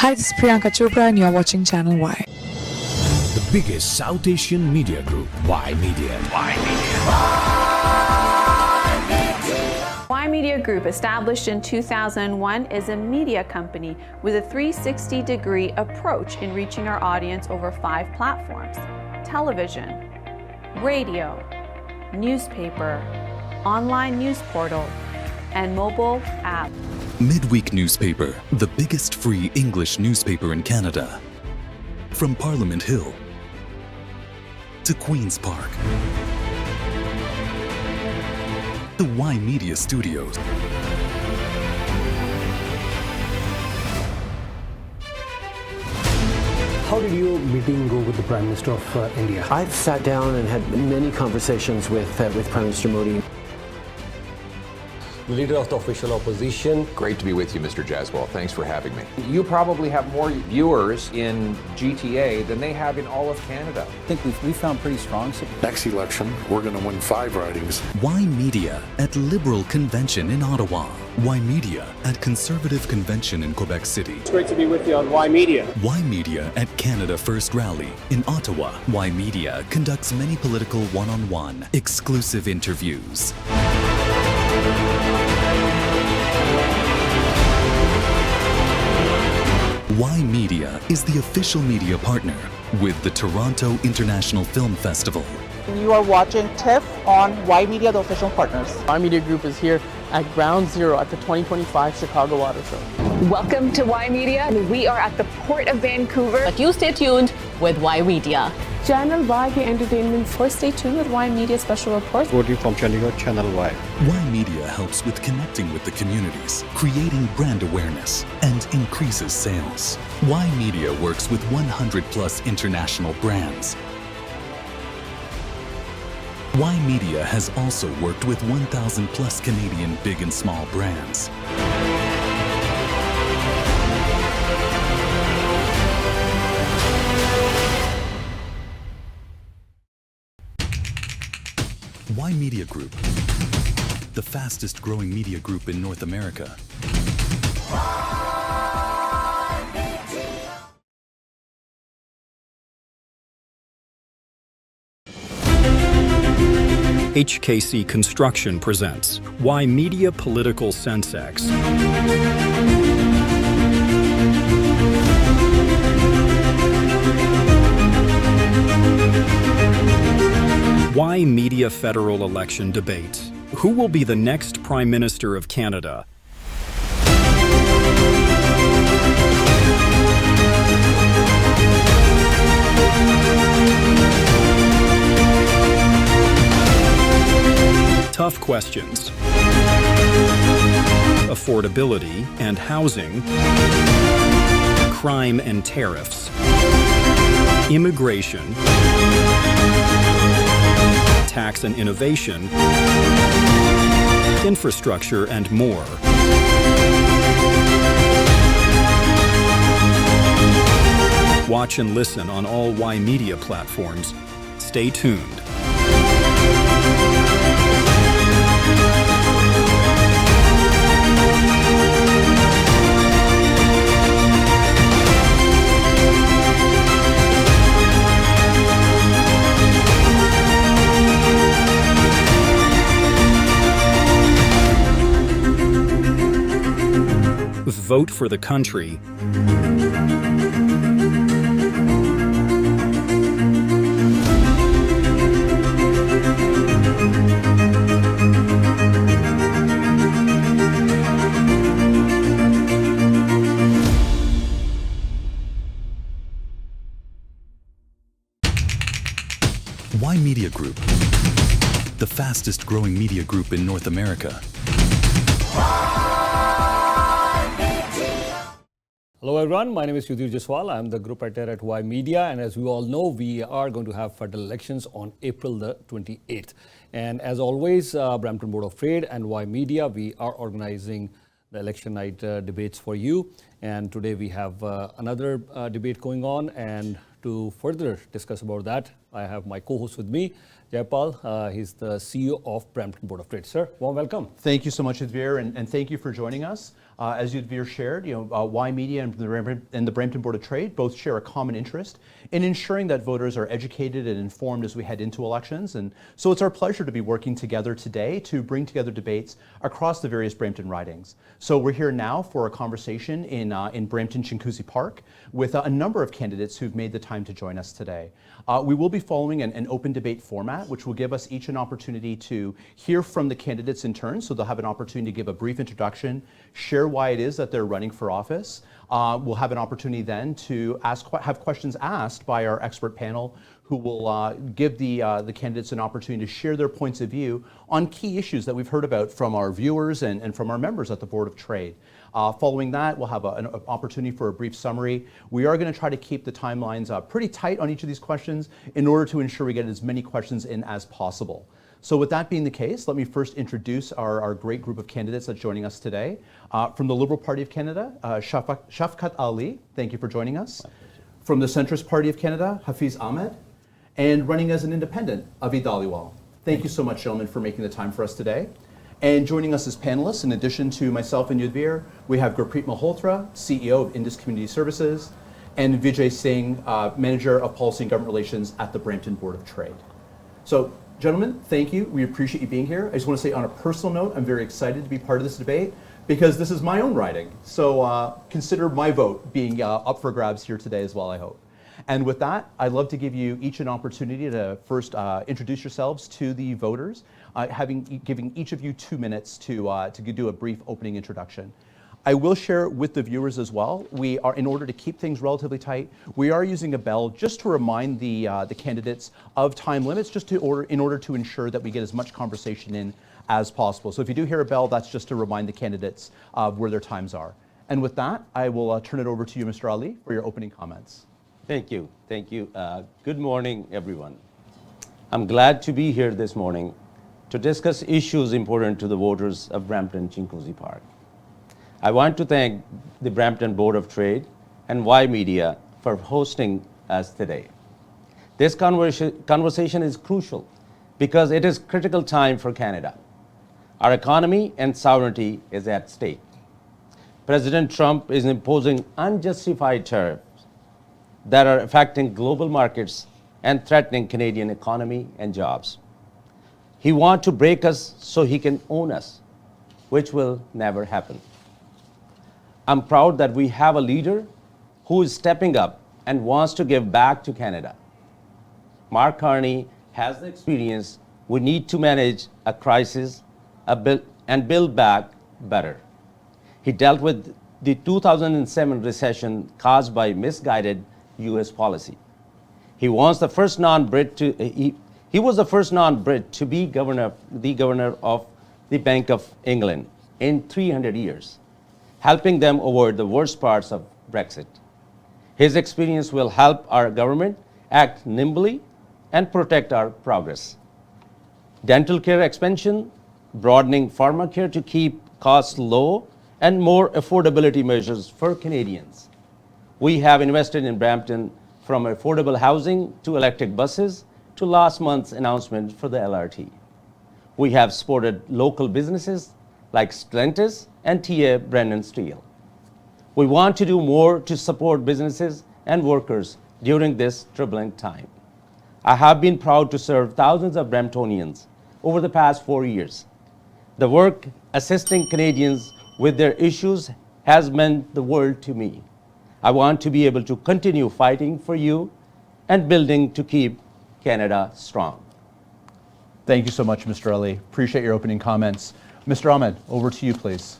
Hi, this is Priyanka Chopra and you're watching Channel Y. The biggest South Asian media group, Ymedia. Ymedia Group, established in 2001, is a media company with a 360-degree approach in reaching our audience over 5 platforms: television, radio, newspaper, online news portal, and mobile app. Midweek Newspaper, the biggest free English newspaper in Canada. From Parliament Hill to Queen's Park, the Ymedia Studios. How did your meeting go with the Prime Minister of India? I've sat down and had many conversations with Prime Minister Modi. Leader of the official opposition. Great to be with you, Mr. Jaswal. Thanks for having me. You probably have more viewers in GTA than they have in all of Canada. I think we found pretty strong support. Next election, we're going to win 5 ridings. Ymedia at Liberal Convention in Ottawa. Ymedia at Conservative Convention in Quebec City. It's great to be with you on Ymedia. Ymedia at Canada First Rally in Ottawa. Ymedia conducts many political one-on-one exclusive interviews. Ymedia is the official media partner with the Toronto International Film Festival. You are watching TIFF on Ymedia, the official partners. Ymedia Group is here at Ground Zero at the 2025 Chicago Water Show. Welcome to Ymedia. We are at the Port of Vancouver. But you stay tuned with Ymedia. Channel Y के entertainment for stay tuned with Ymedia special reports. Reporting from Chandigarh, Channel Y. Ymedia helps with connecting with the communities, creating brand awareness, and increases sales. Ymedia works with 100+ international brands. Ymedia has also worked with 1,000+ Canadian big and small brands. Ymedia Group, the fastest growing media group in North America. HKC Construction presents Ymedia Political Sensex. Ymedia federal election debates. Who will be the next Prime Minister of Canada? Tough questions. Affordability and housing. Crime and tariffs. Immigration. Tax and innovation, infrastructure, and more. Watch and listen on all Ymedia platforms. Stay tuned. Vote for the country. Ymedia Group, the fastest growing media group in North America. Hello everyone, my name is Yudhir Jaswal. I am the group editor at Ymedia, and as we all know, we are going to have federal elections on April the 28th. And as always, Brampton Board of Trade and Ymedia, we are organizing the election night debates for you. And today we have another debate going on, and to further discuss about that, I have my co-host with me, Jayapal. He's the CEO of Brampton Board of Trade. Sir, warm welcome. Thank you so much, Advir, and thank you for joining us. As Ymedia shared, Ymedia and the Brampton Board of Trade both share a common interest in ensuring that voters are educated and informed as we head into elections. And so it's our pleasure to be working together today to bring together debates across the various Brampton ridings. So we're here now for a conversation in Brampton Chinguacousy Park with a number of candidates who've made the time to join us today. We will be following an open debate format, which will give us each an opportunity to hear from the candidates in turn. So they'll have an opportunity to give a brief introduction, share why it is that they're running for office. We'll have an opportunity then to have questions asked by our expert panel, who will give the candidates an opportunity to share their points of view on key issues that we've heard about from our viewers and from our members at the Board of Trade. Following that, we'll have an opportunity for a brief summary. We are going to try to keep the timelines pretty tight on each of these questions in order to ensure we get as many questions in as possible. So with that being the case, let me first introduce our great group of candidates that's joining us today. From the Liberal Party of Canada, Shafkat Ali, thank you for joining us. From the Centrist Party of Canada, Hafiz Ahmed. And running as an independent, Avi Dhaliwal. Thank you so much, gentlemen, for making the time for us today. And joining us as panelists, in addition to myself and Ymedia, we have Gurpreet Malhotra, CEO of Indus Community Services, and Vijay Singh, Manager of Policy and Government Relations at the Brampton Board of Trade. So, gentlemen, thank you. We appreciate you being here. I just want to say on a personal note, I'm very excited to be part of this debate because this is my own riding. So consider my vote being up for grabs here today as well, I hope. And with that, I'd love to give you each an opportunity to first introduce yourselves to the voters, giving each of you 2 minutes to do a brief opening introduction. I will share with the viewers as well. We are, in order to keep things relatively tight, we are using a bell just to remind the candidates of time limits, in order to ensure that we get as much conversation in as possible. So if you do hear a bell, that's just to remind the candidates of where their times are. And with that, I will turn it over to you, Mr. Ali, for your opening comments. Thank you. Thank you. Good morning, everyone. I'm glad to be here this morning to discuss issues important to the voters of Brampton Chinguacousy Park. I want to thank the Brampton Board of Trade and Ymedia for hosting us today. This conversation is crucial because it is critical time for Canada. Our economy and sovereignty is at stake. President Trump is imposing unjustified tariffs that are affecting global markets and threatening Canadian economy and jobs. He wants to break us so he can own us, which will never happen. I'm proud that we have a leader who is stepping up and wants to give back to Canada. Mark Carney has the experience we need to manage a crisis and build back better. He dealt with the 2007 recession caused by misguided U.S. policy. He was the first non-Brit to be governor of the Bank of England in 300 years, helping them avoid the worst parts of Brexit. His experience will help our government act nimbly and protect our progress. Dental care expansion, broadening pharmacare to keep costs low, and more affordability measures for Canadians. We have invested in Brampton from affordable housing to electric buses to last month's announcement for the LRT. We have supported local businesses like Stellantis and TA Brennan Steel. We want to do more to support businesses and workers during this turbulent time. I have been proud to serve thousands of Bramptonians over the past 4 years. The work assisting Canadians with their issues has meant the world to me. I want to be able to continue fighting for you and building to keep Canada strong. Thank you so much, Mr. Ali. Appreciate your opening comments. Mr. Ahmed, over to you, please.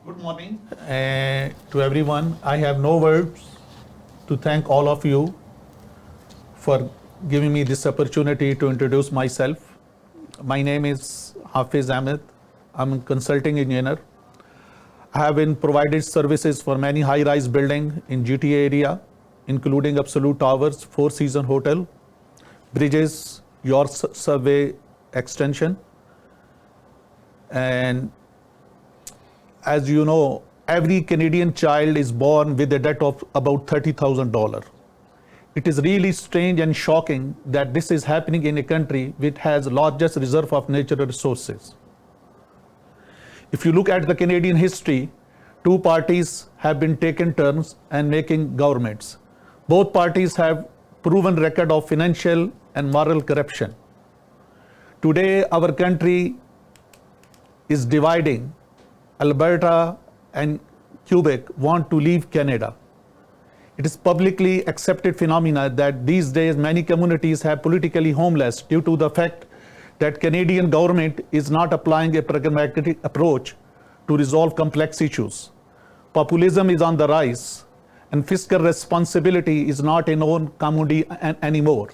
Good morning to everyone. I have no words to thank all of you for giving me this opportunity to introduce myself. My name is Hafiz Ahmed. I'm a consulting engineer. I have been provided services for many high-rise buildings in GTA area, including Absolute Towers, Four Seasons Hotel, bridges, your subway extension. And as you know, every Canadian child is born with a debt of about $30,000. It is really strange and shocking that this is happening in a country which has the largest reserve of natural resources. If you look at the Canadian history, two parties have been taking turns and making governments. Both parties have proven record of financial and moral corruption. Today, our country is dividing. Alberta and Quebec want to leave Canada. It is publicly accepted phenomena that these days many communities have politically homeless due to the fact that Canadian government is not applying a pragmatic approach to resolve complex issues. Populism is on the rise, and fiscal responsibility is not a known commodity anymore.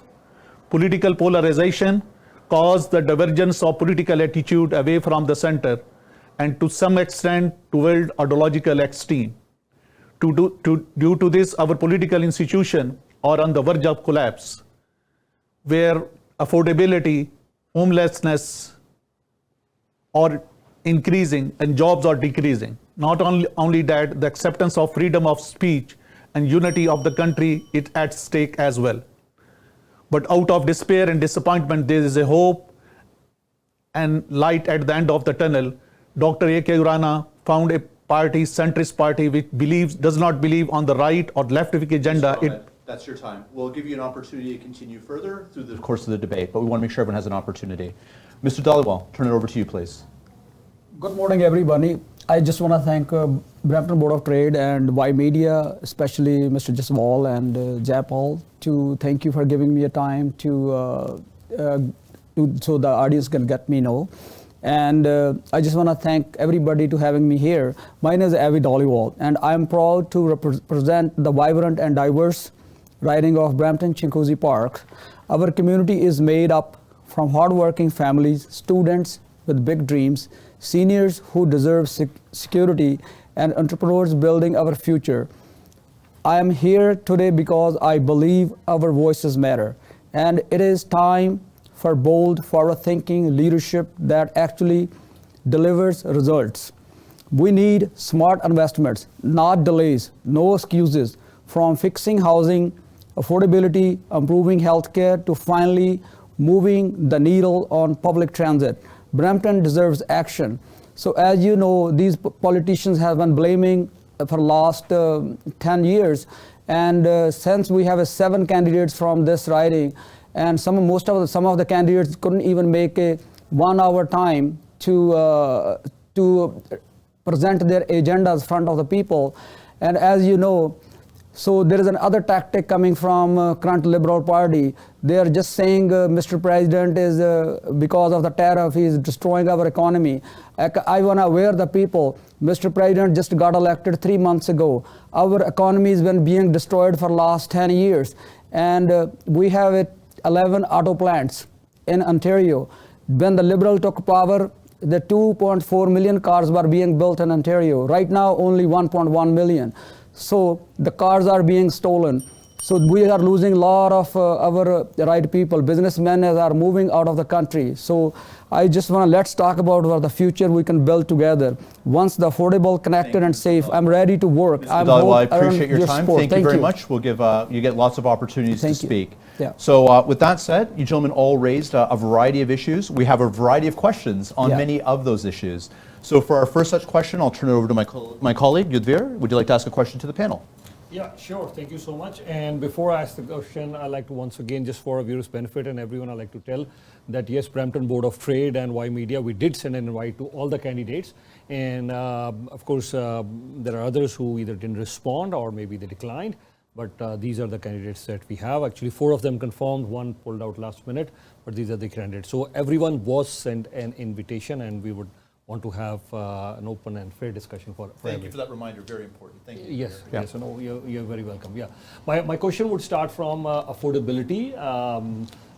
Political polarization caused the divergence of political attitude away from the center and to some extent toward ideological extreme. Due to this, our political institutions are on the verge of collapse, where affordability, homelessness are increasing and jobs are decreasing. Not only that, the acceptance of freedom of speech and unity of the country is at stake as well. But out of despair and disappointment, there is a hope and light at the end of the tunnel. Dr. A.K. Urana found a party, centrist party, which does not believe on the right or left-wing agenda. That's your time. We'll give you an opportunity to continue further through the course of the debate, but we want to make sure everyone has an opportunity. Mr. Dhaliwal, turn it over to you, please. Good morning, everybody. I just want to thank Brampton Board of Trade and Ymedia, especially Mr. Jaswal and Japal, to thank you for giving me a time so the audience can get me know. And I just want to thank everybody to having me here. My name is Avi Dhaliwal, and I'm proud to represent the vibrant and diverse riding of Brampton Chinguacousy Park. Our community is made up from hardworking families, students with big dreams, seniors who deserve security, and entrepreneurs building our future. I am here today because I believe our voices matter, and it is time for bold, forward-thinking leadership that actually delivers results. We need smart investments, not delays, no excuses, from fixing housing, affordability, improving healthcare, to finally moving the needle on public transit. Brampton deserves action. So as you know, these politicians have been blaming for last 10 years. And since we have 7 candidates from this riding, and some of the candidates couldn't even make a 1-hour time to present their agendas in front of the people. And as you know, so there is another tactic coming from current Liberal Party. They are just saying Mr. President is, because of the tariff, he is destroying our economy. I want to aware the people, Mr. President just got elected 3 months ago. Our economy has been being destroyed for the last 10 years. And we have 11 auto plants in Ontario. When the Liberal took power, the 2.4 million cars were being built in Ontario. Right now, only 1.1 million. So the cars are being stolen. So we are losing a lot of our right people. Businessmen are moving out of the country. So I just want to, let's talk about what the future we can build together. Once the affordable, connected, and safe, I'm ready to work. I appreciate your time. Thank you very much. We'll give you get lots of opportunities to speak. Yeah. So with that said, you gentlemen all raised a variety of issues. We have a variety of questions on many of those issues. So for our first such question, I'll turn it over to my colleague, Yudhvir. Would you like to ask a question to the panel? Yeah, sure. Thank you so much. And before I ask the question, I'd like to once again, just for our viewers' benefit and everyone, I'd like to tell that yes, Brampton Board of Trade and Ymedia, we did send an invite to all the candidates. And of course, there are others who either didn't respond or maybe they declined. But these are the candidates that we have. Actually, 4 of them confirmed, 1 pulled out last minute, but these are the candidates. So everyone was sent an invitation, and we would want to have an open and fair discussion for Thank you for that reminder. Very important. Thank you. Yes, yes, no, you're very welcome. Yeah, my question would start from affordability.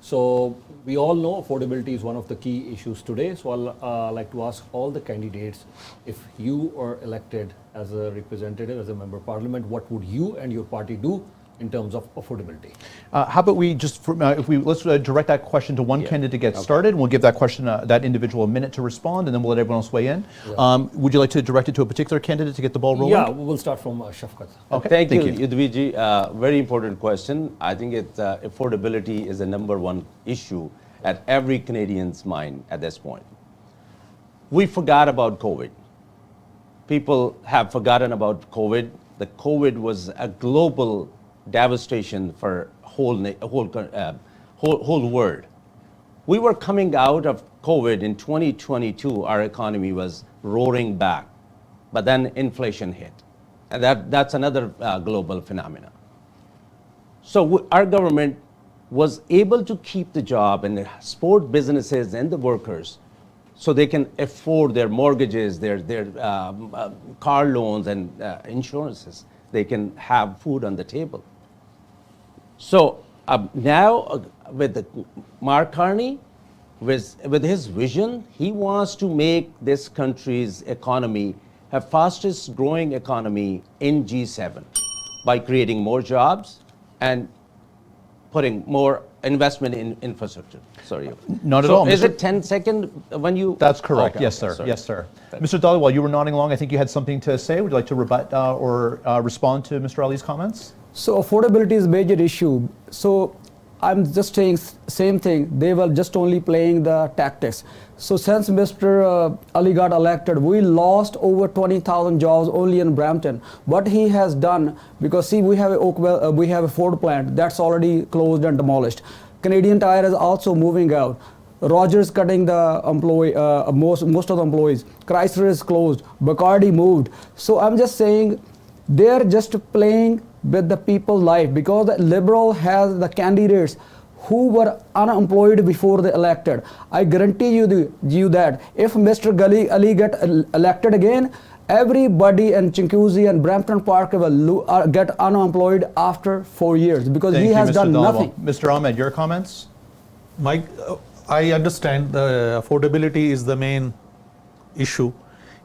So we all know affordability is one of the key issues today. So I'll like to ask all the candidates, if you are elected as a representative, as a member of parliament, what would you and your party do in terms of affordability? How about we just, let's direct that question to one candidate to get started. We'll give that question, that individual a minute to respond, and then we'll let everyone else weigh in. Yeah. Would you like to direct it to a particular candidate to get the ball rolling? Yeah, we'll start from Shafkat. Okay. Thank you, Yudhviji. Very important question. I think affordability is the #1 issue at every Canadian's mind at this point. We forgot about COVID. people have forgotten about COVID. The COVID was a global devastation for whole world. We were coming out of COVID in 2022. Our economy was roaring back, but then inflation hit, and that's another global phenomenon. So our government was able to keep the job and support businesses and the workers, so they can afford their mortgages, their car loans and insurances. They can have food on the table. So now with Mark Carney, with his vision, he wants to make this country's economy a fastest growing economy in G7 by creating more jobs and putting more investment in infrastructure. Sorry. Not at all. Is it 10 second when you? That's correct. Okay, yes, sir. sorry. Yes, sir. Mr. Dhaliwal, you were nodding along. I think you had something to say. Would you like to rebut or respond to Mr. Ali's comments? So affordability is a major issue. So I'm just saying same thing. They were just only playing the tactics. So since Mr. Ali got elected, we lost over 20,000 jobs only in Brampton. What he has done, because see, we have a Ford plant that's already closed and demolished. Canadian Tire is also moving out. Rogers cutting the most of the employees. Chrysler is closed. Bacardi moved. So I'm just saying they're just playing with the people's life, because the Liberal has the candidates who were unemployed before they elected. I guarantee you that if Mr. Ali get elected again, everybody in Chinguacousy and Brampton Park will get unemployed after 4 years, because he has done nothing. Mr. Ahmed, your comments? Mike, I understand the affordability is the main issue.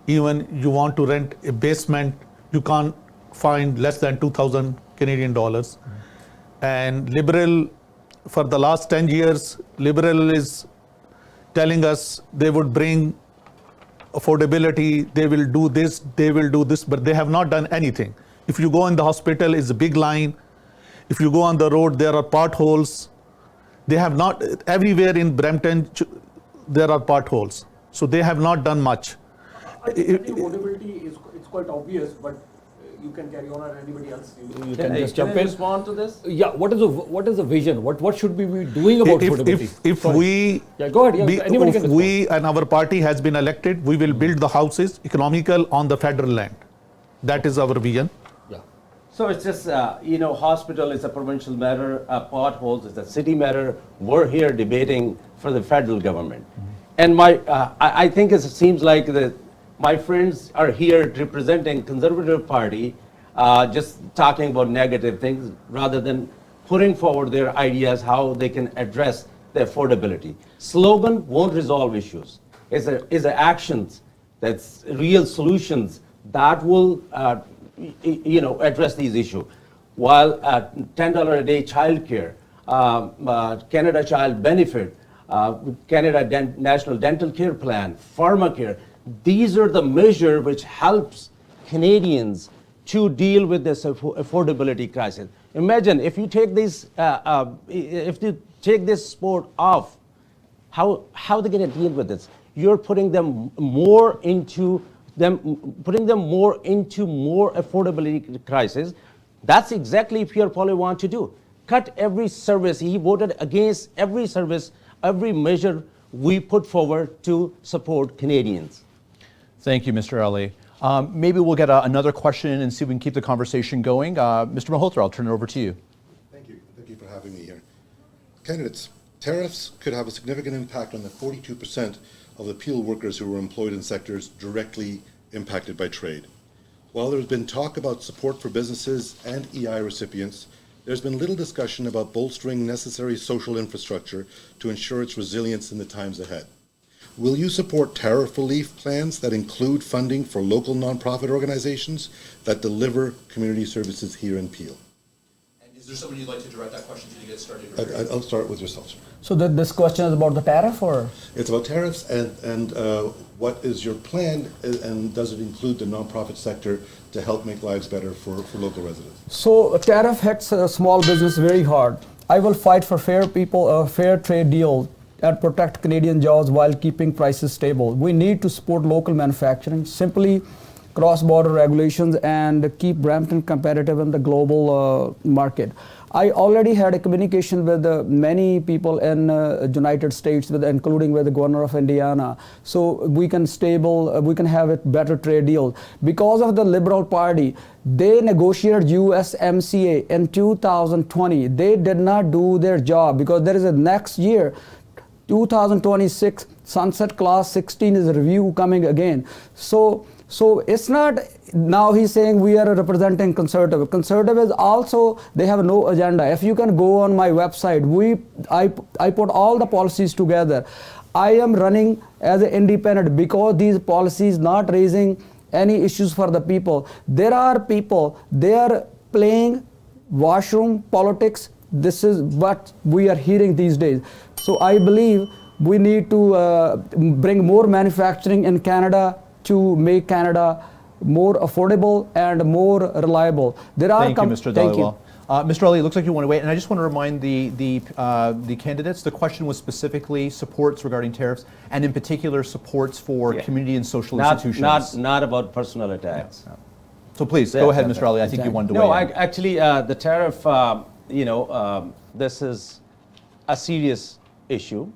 Even you want to rent a basement, you can't find less than 2,000 Canadian dollars. And Liberal, for the last 10 years, Liberal is telling us they would bring affordability, they will do this, but they have not done anything. If you go in the hospital, it's a big line. If you go on the road, there are potholes. They have not, everywhere in Brampton, there are potholes. So they have not done much. I think affordability is quite obvious, but you can carry on, or anybody else. You can just jump in. Respond to this? Yeah. What is the vision? What should we be doing about affordability? If we, yeah, go ahead. Yeah, anybody can respond. We and our party has been elected, we will build the houses economical on the federal land. That is our vision. Yeah. So it's just hospital is a provincial matter, potholes is a city matter. We're here debating for the federal government, and I think it seems like my friends are here representing Conservative Party, just talking about negative things rather than putting forward their ideas how they can address the affordability. Slogan won't resolve issues. It's the actions, that's real solutions that will address these issues. While $10 a day childcare, Canada Child Benefit, Canada National Dental Care Plan, Pharmacare, these are the measures which helps Canadians to deal with this affordability crisis. Imagine if you take this, sport off, how they're going to deal with this? You're putting them more into more affordability crisis. That's exactly Pierre Poilievre want to do. Cut every service. He voted against every service, every measure we put forward to support Canadians. Thank you, Mr. Ali. Maybe we'll get another question and see if we can keep the conversation going. Mr. Malhotra, I'll turn it over to you. Thank you. Thank you for having me here. Candidates, tariffs could have a significant impact on the 42% of the Peel workers who were employed in sectors directly impacted by trade. While there's been talk about support for businesses and EI recipients, there's been little discussion about bolstering necessary social infrastructure to ensure its resilience in the times ahead. Will you support tariff relief plans that include funding for local nonprofit organizations that deliver community services here in Peel? And is there someone you'd like to direct that question to get started? I'll start with yourself, sir. So this question is about the tariff, or? It's about tariffs and what is your plan, and does it include the nonprofit sector to help make lives better for local residents? So a tariff hits small business very hard. I will fight for fair trade deal and protect Canadian jobs while keeping prices stable. We need to support local manufacturing. Simply, cross-border regulations and keep Brampton competitive in the global market. I already had a communication with many people in United States, including with the governor of Indiana, so we can have a better trade deal. Because of the Liberal Party, they negotiated USMCA in 2020. They did not do their job because there is a next year, 2026, Sunset Clause 16 is a review coming again. So it's not, now he's saying we are representing conservative. Conservatives also, they have no agenda. If you can go on my website, I put all the policies together. I am running as an independent because these policies not raising any issues for the people. There are people, they are playing washroom politics. This is what we are hearing these days. So I believe we need to bring more manufacturing in Canada to make Canada more affordable and more reliable. Thank you, Mr. Dhaliwal. Mr. Ali, it looks like you want to wait, and I just want to remind the candidates, the question was specifically supports regarding tariffs, and in particular supports for community and social institutions. Not about personal attacks. Yeah. So please, go ahead, Mr. Ali. I think you wanted to weigh in. No, actually, the tariff, this is a serious issue.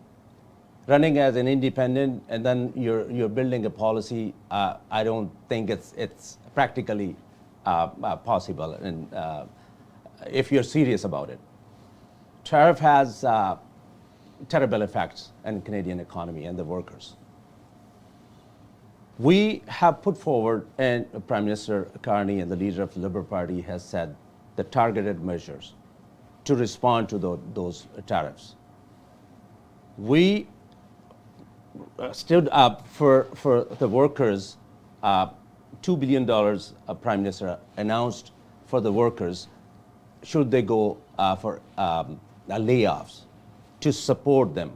Running as an independent and then you're building a policy, I don't think it's practically possible, and if you're serious about it. Tariff has terrible effects on Canadian economy and the workers. We have put forward, and Prime Minister Carney and the leader of the Liberal Party has said, the targeted measures to respond to those tariffs. We stood up for the workers. $2 billion Prime Minister announced for the workers should they go for layoffs to support them.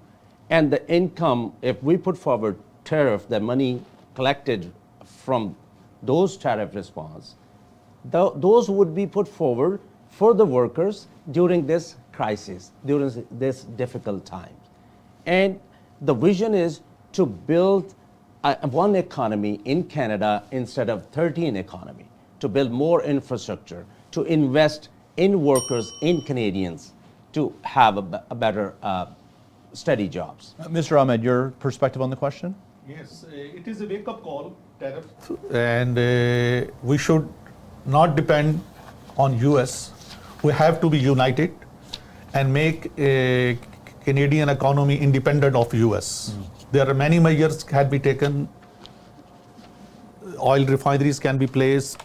And the income, if we put forward tariff, the money collected from those tariff response, those would be put forward for the workers during this crisis, during this difficult time. And the vision is to build one economy in Canada instead of 13 economy, to build more infrastructure, to invest in workers, in Canadians, to have a better, steady jobs. Mr. Ahmed, your perspective on the question? Yes, it is a wake-up call, tariff, and we should not depend on US. We have to be united and make a Canadian economy independent of US. There are many measures can be taken. Oil refineries can be placed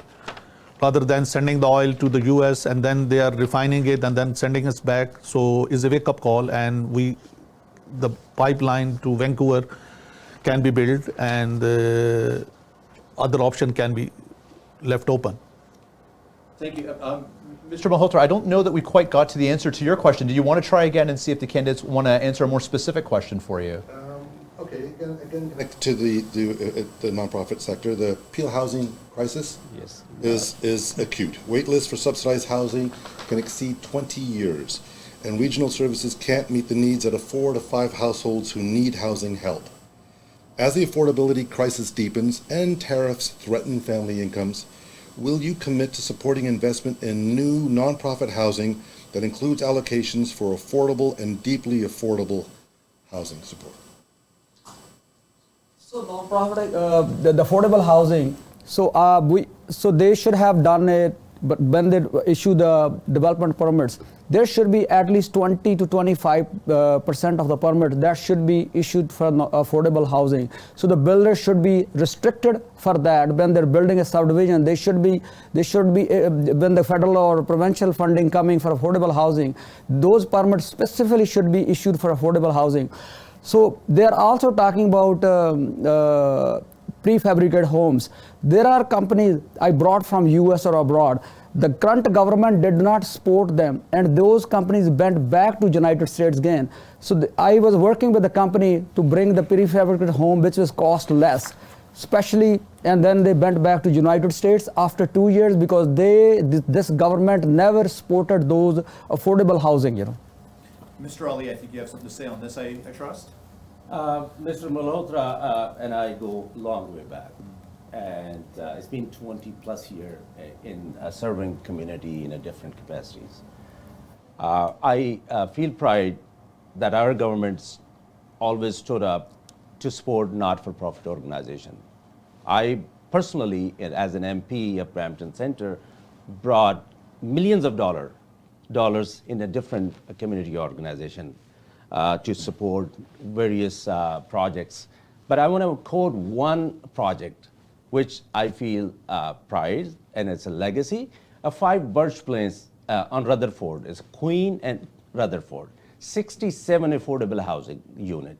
rather than sending the oil to the US and then they are refining it and then sending us back. So it's a wake-up call, and the pipeline to Vancouver can be built, and other option can be left open. Thank you. Mr. Malhotra, I don't know that we quite got to the answer to your question. Do you want to try again and see if the candidates want to answer a more specific question for you? Okay, again, connect to the nonprofit sector. The Peel housing crisis is acute. Wait lists for subsidized housing can exceed 20 years, and regional services can't meet the needs of 4 to 5 households who need housing help. As the affordability crisis deepens and tariffs threaten family incomes, will you commit to supporting investment in new nonprofit housing that includes allocations for affordable and deeply affordable housing support? So nonprofit, the affordable housing. So they should have done it, but when they issue the development permits, there should be at least 20 to 25% of the permit that should be issued for affordable housing. So the builders should be restricted for that. When they're building a subdivision, they should be when the federal or provincial funding coming for affordable housing, those permits specifically should be issued for affordable housing. So they're also talking about prefabricated homes. There are companies I brought from US or abroad. The current government did not support them, and those companies went back to United States again. So I was working with the company to bring the prefabricated home, which was cost less, especially, and then they went back to United States after 2 years because this government never supported those affordable housing, Mr. Ali, I think you have something to say on this, I trust? Mr. Malhotra and I go a long way back. and it's been 20 plus years in serving community in a different capacities. I feel pride that our government's always stood up to support not-for-profit organization. I personally, as an MP of Brampton Center, brought millions of dollars in a different community organization to support various projects. But I want to quote one project which I feel pride, and it's a legacy, of 5 birch plains on Rutherford. It's Queen and Rutherford, 67 affordable housing unit.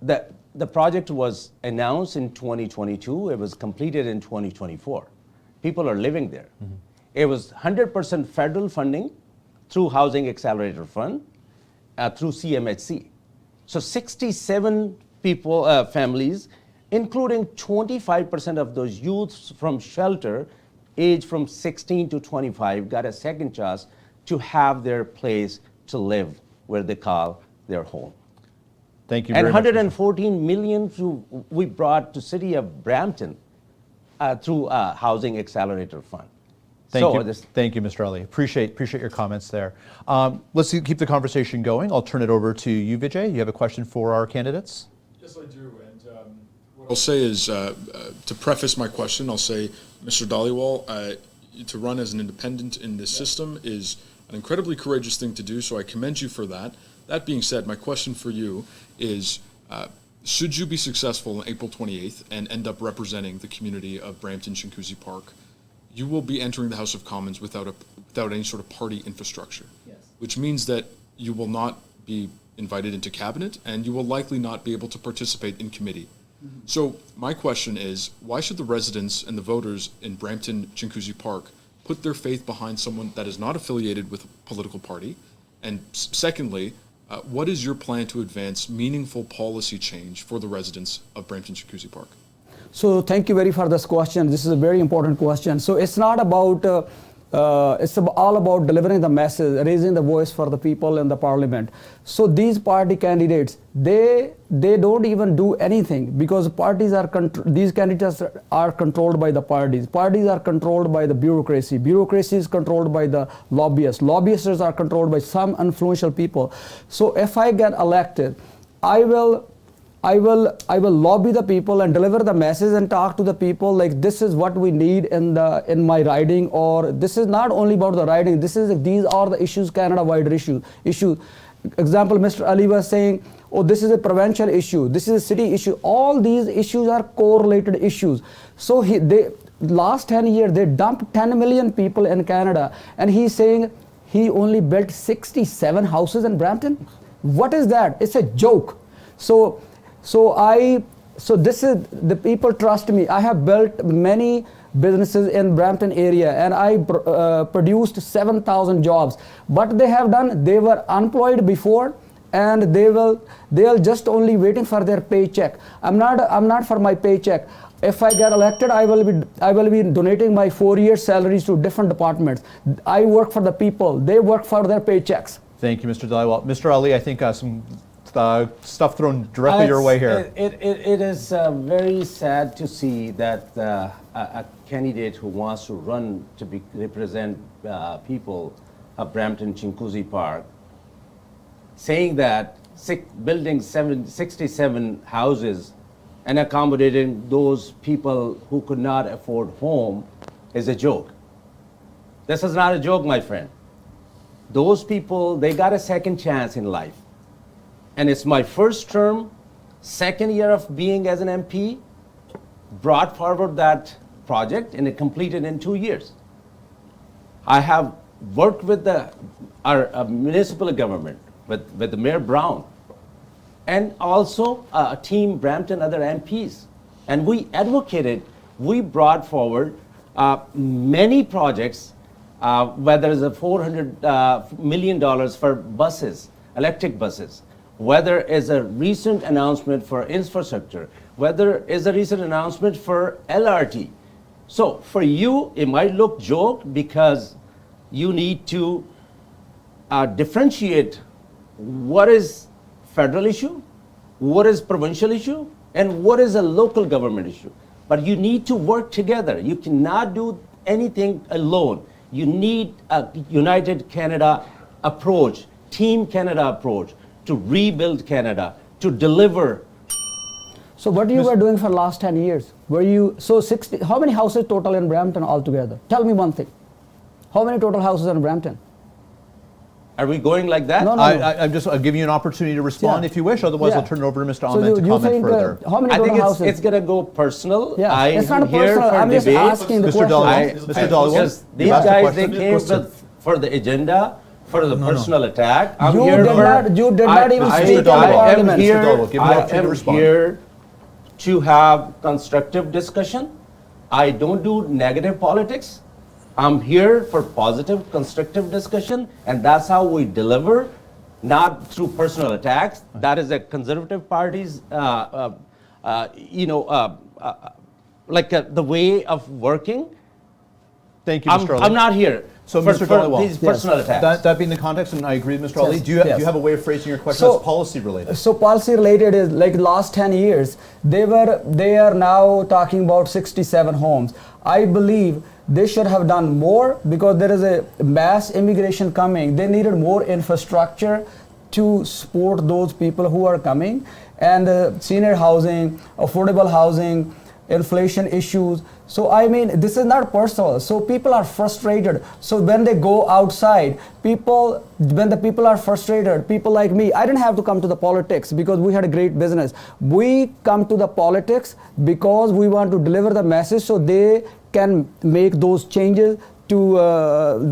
The project was announced in 2022. It was completed in 2024. People are living there. Mm-hmm. It was 100% federal funding through Housing Accelerator Fund, through CMHC. So 67 people, families, including 25% of those youths from shelter, aged from 16 to 25, got a second chance to have their place to live where they call their home. Thank you and very much. And 114 million we brought to city of Brampton through Housing Accelerator Fund. Thank you, Mr. Ali. Appreciate your comments there. Let's keep the conversation going. I'll turn it over to you, Vijay. You have a question for our candidates? Yes, I do. And what I'll say is, to preface my question, I'll say, Mr. Dhaliwal, to run as an independent in this system is an incredibly courageous thing to do, so I commend you for that. That being said, my question for you is, should you be successful on April 28th and end up representing the community of Brampton Chinguacousy Park, you will be entering the House of Commons without any sort of party infrastructure, yes. Which means that you will not be invited into cabinet and you will likely not be able to participate in committee. Mm-hmm. So my question is, why should the residents and the voters in Brampton Chinguacousy Park put their faith behind someone that is not affiliated with a political party? And secondly, what is your plan to advance meaningful policy change for the residents of Brampton Chinguacousy Park? So thank you very for this question. This is a very important question. So it's not about, it's all about delivering the message, raising the voice for the people in the parliament. So these party candidates, they don't even do anything because parties are, these candidates are controlled by the parties. Parties are controlled by the bureaucracy. Bureaucracy is controlled by the lobbyists. Lobbyists are controlled by some influential people. So if I get elected, I will lobby the people and deliver the message and talk to the people like this is what we need in my riding, or this is not only about the riding. These are the issues, Canada-wide issues. Example, Mr. Ali was saying, oh, this is a provincial issue. This is a city issue. All these issues are correlated issues. So last 10 years they dumped 10 million people in Canada, and he's saying he only built 67 houses in Brampton. What is that? It's a joke. So this is, the people trust me. I have built many businesses in Brampton area and I produced 7,000 jobs. But they have done, they were unemployed before and they'll just only waiting for their paycheck. I'm not for my paycheck. If I get elected, I will be donating my 4-year salaries to different departments. I work for the people. They work for their paychecks. Thank you, Mr. Dhaliwal. Mr. Ali, I think some stuff thrown directly your way here. It is very sad to see that a candidate who wants to run to represent people of Brampton Chinguacousy Park saying that building 67 houses and accommodating those people who could not afford home is a joke. This is not a joke, my friend. Those people, they got a second chance in life. And it's my first term, second year of being as an MP, brought forward that project and it completed in 2 years. I have worked with our municipal government, with the Mayor Brown, and also a team, Brampton, other MPs. And we advocated, we brought forward many projects, whether it's a $400 million for buses, electric buses, whether it's a recent announcement for infrastructure, whether it's a recent announcement for LRT. So for you, it might look joke because you need to differentiate what is federal issue, what is provincial issue, and what is a local government issue. But you need to work together. You cannot do anything alone. You need a United Canada approach, Team Canada approach to rebuild Canada, to deliver. So what you were doing for last 10 years? Were you, so 60, how many houses total in Brampton altogether? Tell me one thing. How many total houses in Brampton? Are we going like that? No, no. I'm just giving you an opportunity to respond if you wish. Otherwise, I'll turn it over to Mr. Ahmed to comment further. How many I think houses? it's going to go personal. Yeah, it's not here personal. for I'm just debate. asking the question. Mr. Dhaliwal, These guys, they came for the agenda, for the personal attack. I'm You here did not even speak in Parliament. I am here to have constructive discussion. I don't do negative politics. I'm here for positive, constructive discussion, and that's how we deliver, not through personal attacks. That is a Conservative Party's, the way of working. Thank you, Mr. Ali. I'm not here So, for Mr. Dhaliwal, these personal attacks. That being the context, and I agree with Mr. Ali, do you have a way of phrasing your question that's policy related? So policy related is like last 10 years, they are now talking about 67 homes. I believe they should have done more because there is a mass immigration coming. They needed more infrastructure to support those people who are coming, and senior housing, affordable housing, inflation issues. So I mean, this is not personal. So people are frustrated. So when they go outside, when the people are frustrated, people like me, I didn't have to come to the politics because we had a great business. We come to the politics because we want to deliver the message so they can make those changes to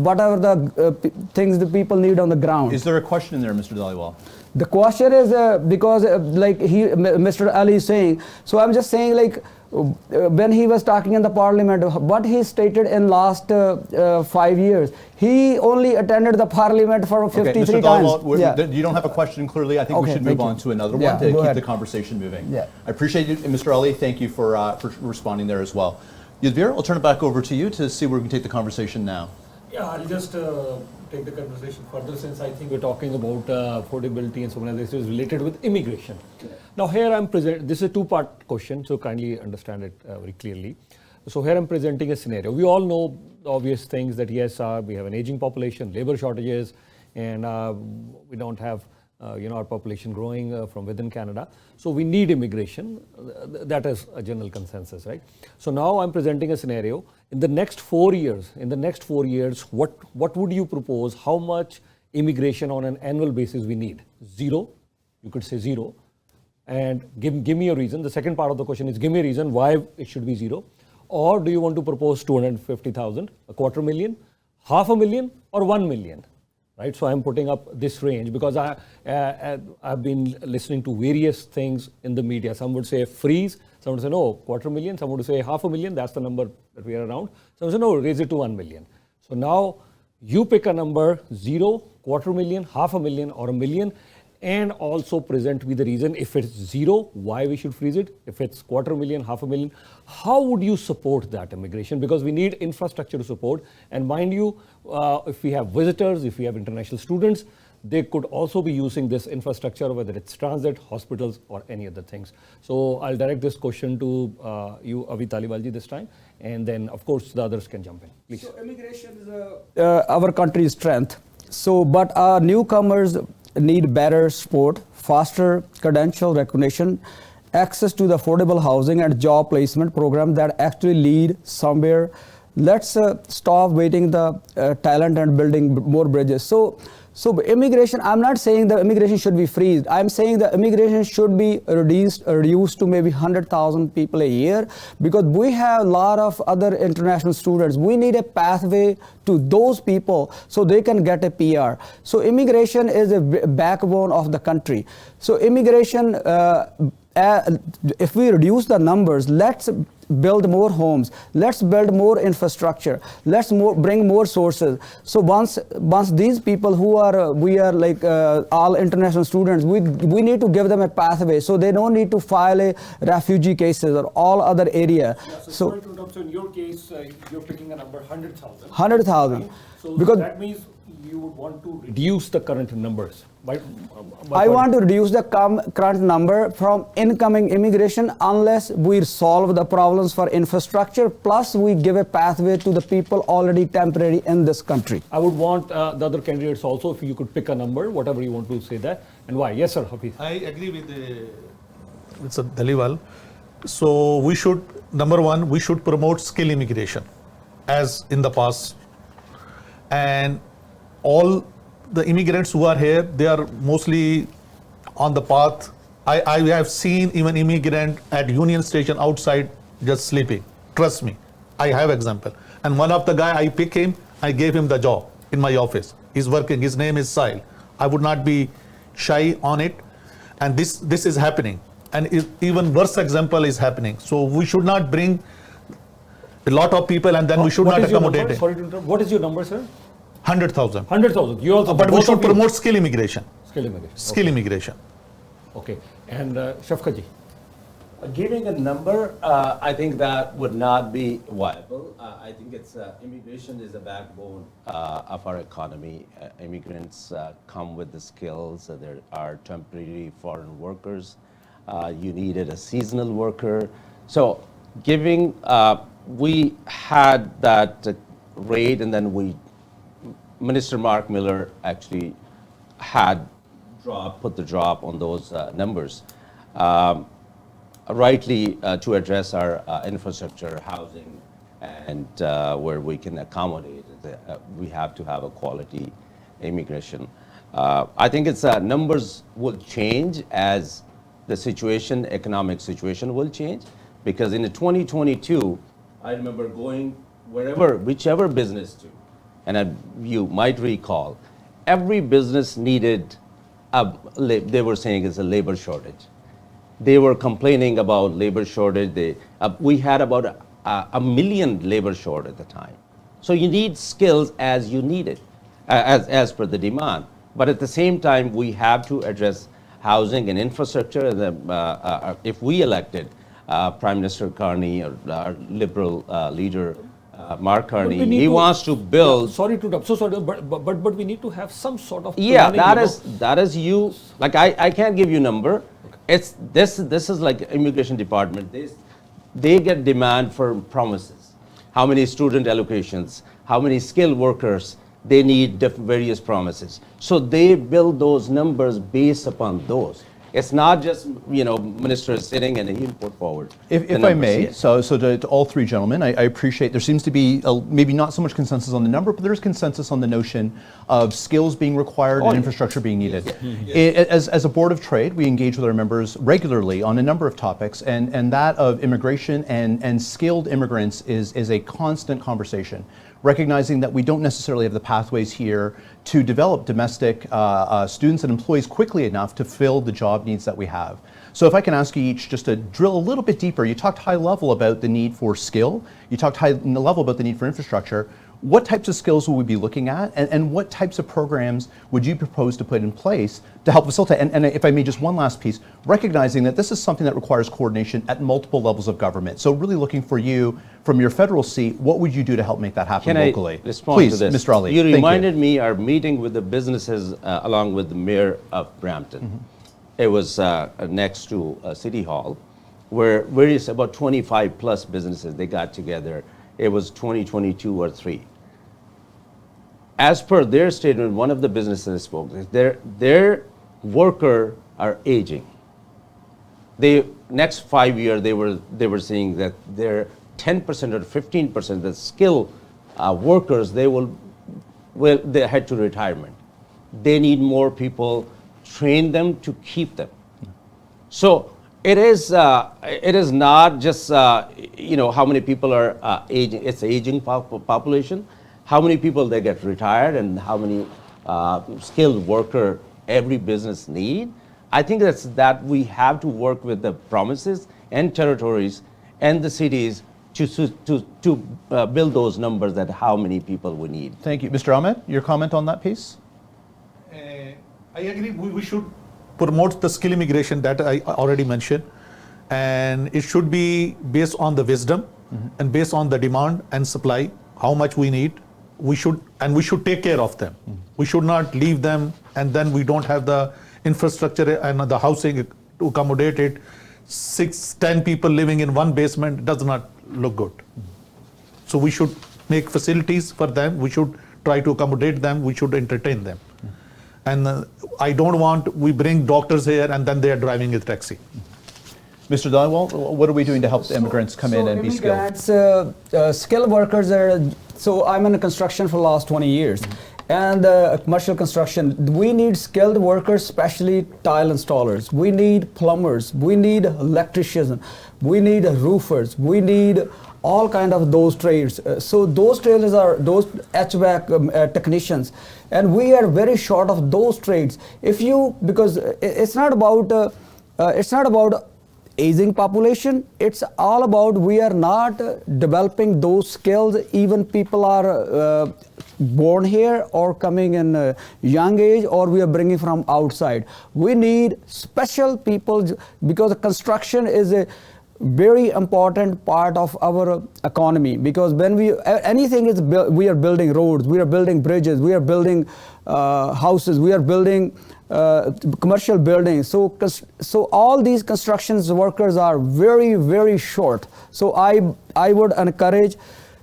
whatever the things the people need on the ground. Is there a question in there, Mr. Dhaliwal? The question is because like Mr. Ali is saying, so I'm just saying like when he was talking in the parliament, what he stated in last 5 years, he only attended the parliament for 53 Mr. times. Dhaliwal, you don't have a question clearly. I think we should move on to another one to keep the conversation moving. Yeah. I appreciate you, Mr. Ali. Thank you for responding there as well. Yadvir, I'll turn it back over to you to see where we can take the conversation now. Yeah, I'll just take the conversation further since I think we're talking about affordability and so many other issues related with immigration. Yeah. Now here I'm this is a two-part question, so kindly understand it very clearly. So here I'm presenting a scenario. We all know the obvious things that yes, we have an aging population, labor shortages, and we don't have our population growing from within Canada. So we need immigration. That is a general consensus, right? So now I'm presenting a scenario. In the next 4 years, what would you propose? How much immigration on an annual basis we need? Zero. You could say zero. And give me a reason. The second part of the question is give me a reason why it should be zero. Or do you want to propose 250,000, 250,000, 500,000, or 1 million? Right, so I'm putting up this range because I've been listening to various things in the media. Some would say freeze, some would say no, 250,000, some would say 500,000, that's the number that we are around. Some would say no, raise it to 1 million. So now you pick a number, 0, 250,000, 500,000, or 1 million, and also present me the reason. If it's 0, why we should freeze it. If it's 250,000, 500,000, how would you support that immigration? Because we need infrastructure to support. And mind you, if we have visitors, if we have international students, they could also be using this infrastructure, whether it's transit, hospitals, or any other things. So I'll direct this question to you, Avi Taliwalji, this time. And then, of course, the others can jump in. Please. So immigration is our country's strength. So, but our newcomers need better support, faster credential recognition, access to the affordable housing and job placement program that actually lead somewhere. Let's stop waiting the talent and building more bridges. So immigration, I'm not saying the immigration should be freezed. I'm saying the immigration should be reduced to maybe 100,000 people a year because we have a lot of other international students. We need a pathway to those people so they can get a PR. So immigration is a backbone of the country. So immigration, if we reduce the numbers, let's build more homes, let's build more infrastructure, let's bring more sources. So once these people who are we are like all international students, we need to give them a pathway so they don't need to file a refugee cases or all other area. Yeah, so in your case, you're picking a number 100,000. 100,000. So because that means you would want to reduce the current numbers. I want to reduce the current number from incoming immigration unless we solve the problems for infrastructure, plus we give a pathway to the people already temporary in this country. I would want the other candidates also, if you could pick a number, whatever you want to say that, and why. Yes, sir, Hafiz. I agree with Mr. Dhaliwal. So we should, number one, we should promote skill immigration as in the past. And all the immigrants who are here, they are mostly on the path. I have seen even immigrant at Union Station outside just sleeping. Trust me, I have example. And one of the guy, I pick him, I gave him the job in my office. He's working, his name is Sahil. I would not be shy on it. And this is happening. And even worse example is happening. So we should not bring a lot of people and then we should not accommodate it. Sorry to interrupt. What is your number, sir? 100,000. 100,000. You also. But we should promote skill immigration. Skill immigration. Skill immigration. Okay. And Shafqat ji. Giving a number, I think that would not be viable. I think it's immigration is the backbone of our economy. Immigrants come with the skills. There are temporary foreign workers. You needed a seasonal worker. So giving, we had that rate, and then Minister Mark Miller actually had put the drop on those numbers. Rightly to address our infrastructure, housing, and where we can accommodate, we have to have a quality immigration. I think its numbers will change as the situation, economic situation will change, because in 2022, I remember going whichever business to, and you might recall, every business needed, they were saying it's a labor shortage. They were complaining about labor shortage. We had about a million labor short at the time. So you need skills as you need it, as per the demand. But at the same time, we have to address housing and infrastructure. If we elected Prime Minister Carney or our Liberal leader, Mark Carney, he wants to build. Sorry to interrupt. So sorry, but we need to have some sort of. Yeah, planning, that is you. Like I can't give you a number. It's this is like immigration department. They get demand for promises. How many student allocations? How many skilled workers? They need various promises. So they build those numbers based upon those. It's not just, minister is sitting and he'll put forward. If I may, so to all three gentlemen, I appreciate there seems to be maybe not so much consensus on the number, but there's consensus on the notion of skills being required and infrastructure being needed. Yes. As a board of trade, we engage with our members regularly on a number of topics, and that of immigration and skilled immigrants is a constant conversation, recognizing that we don't necessarily have the pathways here to develop domestic students and employees quickly enough to fill the job needs that we have. So if I can ask you each just to drill a little bit deeper, you talked high level about the need for skill, you talked high level about the need for infrastructure. What types of skills will we be looking at, and what types of programs would you propose to put in place to help facilitate? And if I may, just one last piece, recognizing that this is something that requires coordination at multiple levels of government. So really looking for you, from your federal seat, what would you do to help make that happen locally? Can I respond Please, to this? Mr. Ali. You reminded me our meeting with the businesses along with the mayor of Brampton. Mm-hmm. It was next to City Hall, where various, about 25 plus businesses, they got together. It was 2022 or 3. As per their statement, one of the businesses spoke, their worker are aging. Next 5 years, they were saying that their 10% or 15%, the skilled workers, they head to retirement. They need more people, train them to keep them. So it is not just how many people are aging. It's aging population. How many people they get retired, and how many skilled worker every business need. I think that we have to work with the provinces and territories and the cities to build those numbers that how many people we need. Thank you. Mr. Ahmed, your comment on that piece? I agree. We should promote the skill immigration that I already mentioned, and it should be based on the wisdom and based on the demand and supply, how much we need, we should take care of them. We should not leave them and then we don't have the infrastructure and the housing to accommodate it. 6-10 people living in one basement does not look good. So we should make facilities for them. We should try to accommodate them. We should entertain them. And I don't want we bring doctors here and then they are driving a taxi. Mr. Dhaliwal, what are we doing to help the immigrants come in and be skilled? Immigrants, skilled workers are, so I'm in construction for the last 20 years. And commercial construction, we need skilled workers, especially tile installers. We need plumbers, we need electricians, we need roofers, we need all kind of those trades. So those trades are those HVAC technicians, and we are very short of those trades. Because it's not about aging population, it's all about we are not developing those skills. Even people are born here or coming in a young age, or we are bringing from outside. We need special people because construction is a very important part of our economy, because when we are building roads, we are building bridges, we are building houses, we are building commercial buildings. So all these constructions workers are very, very short. So I would encourage,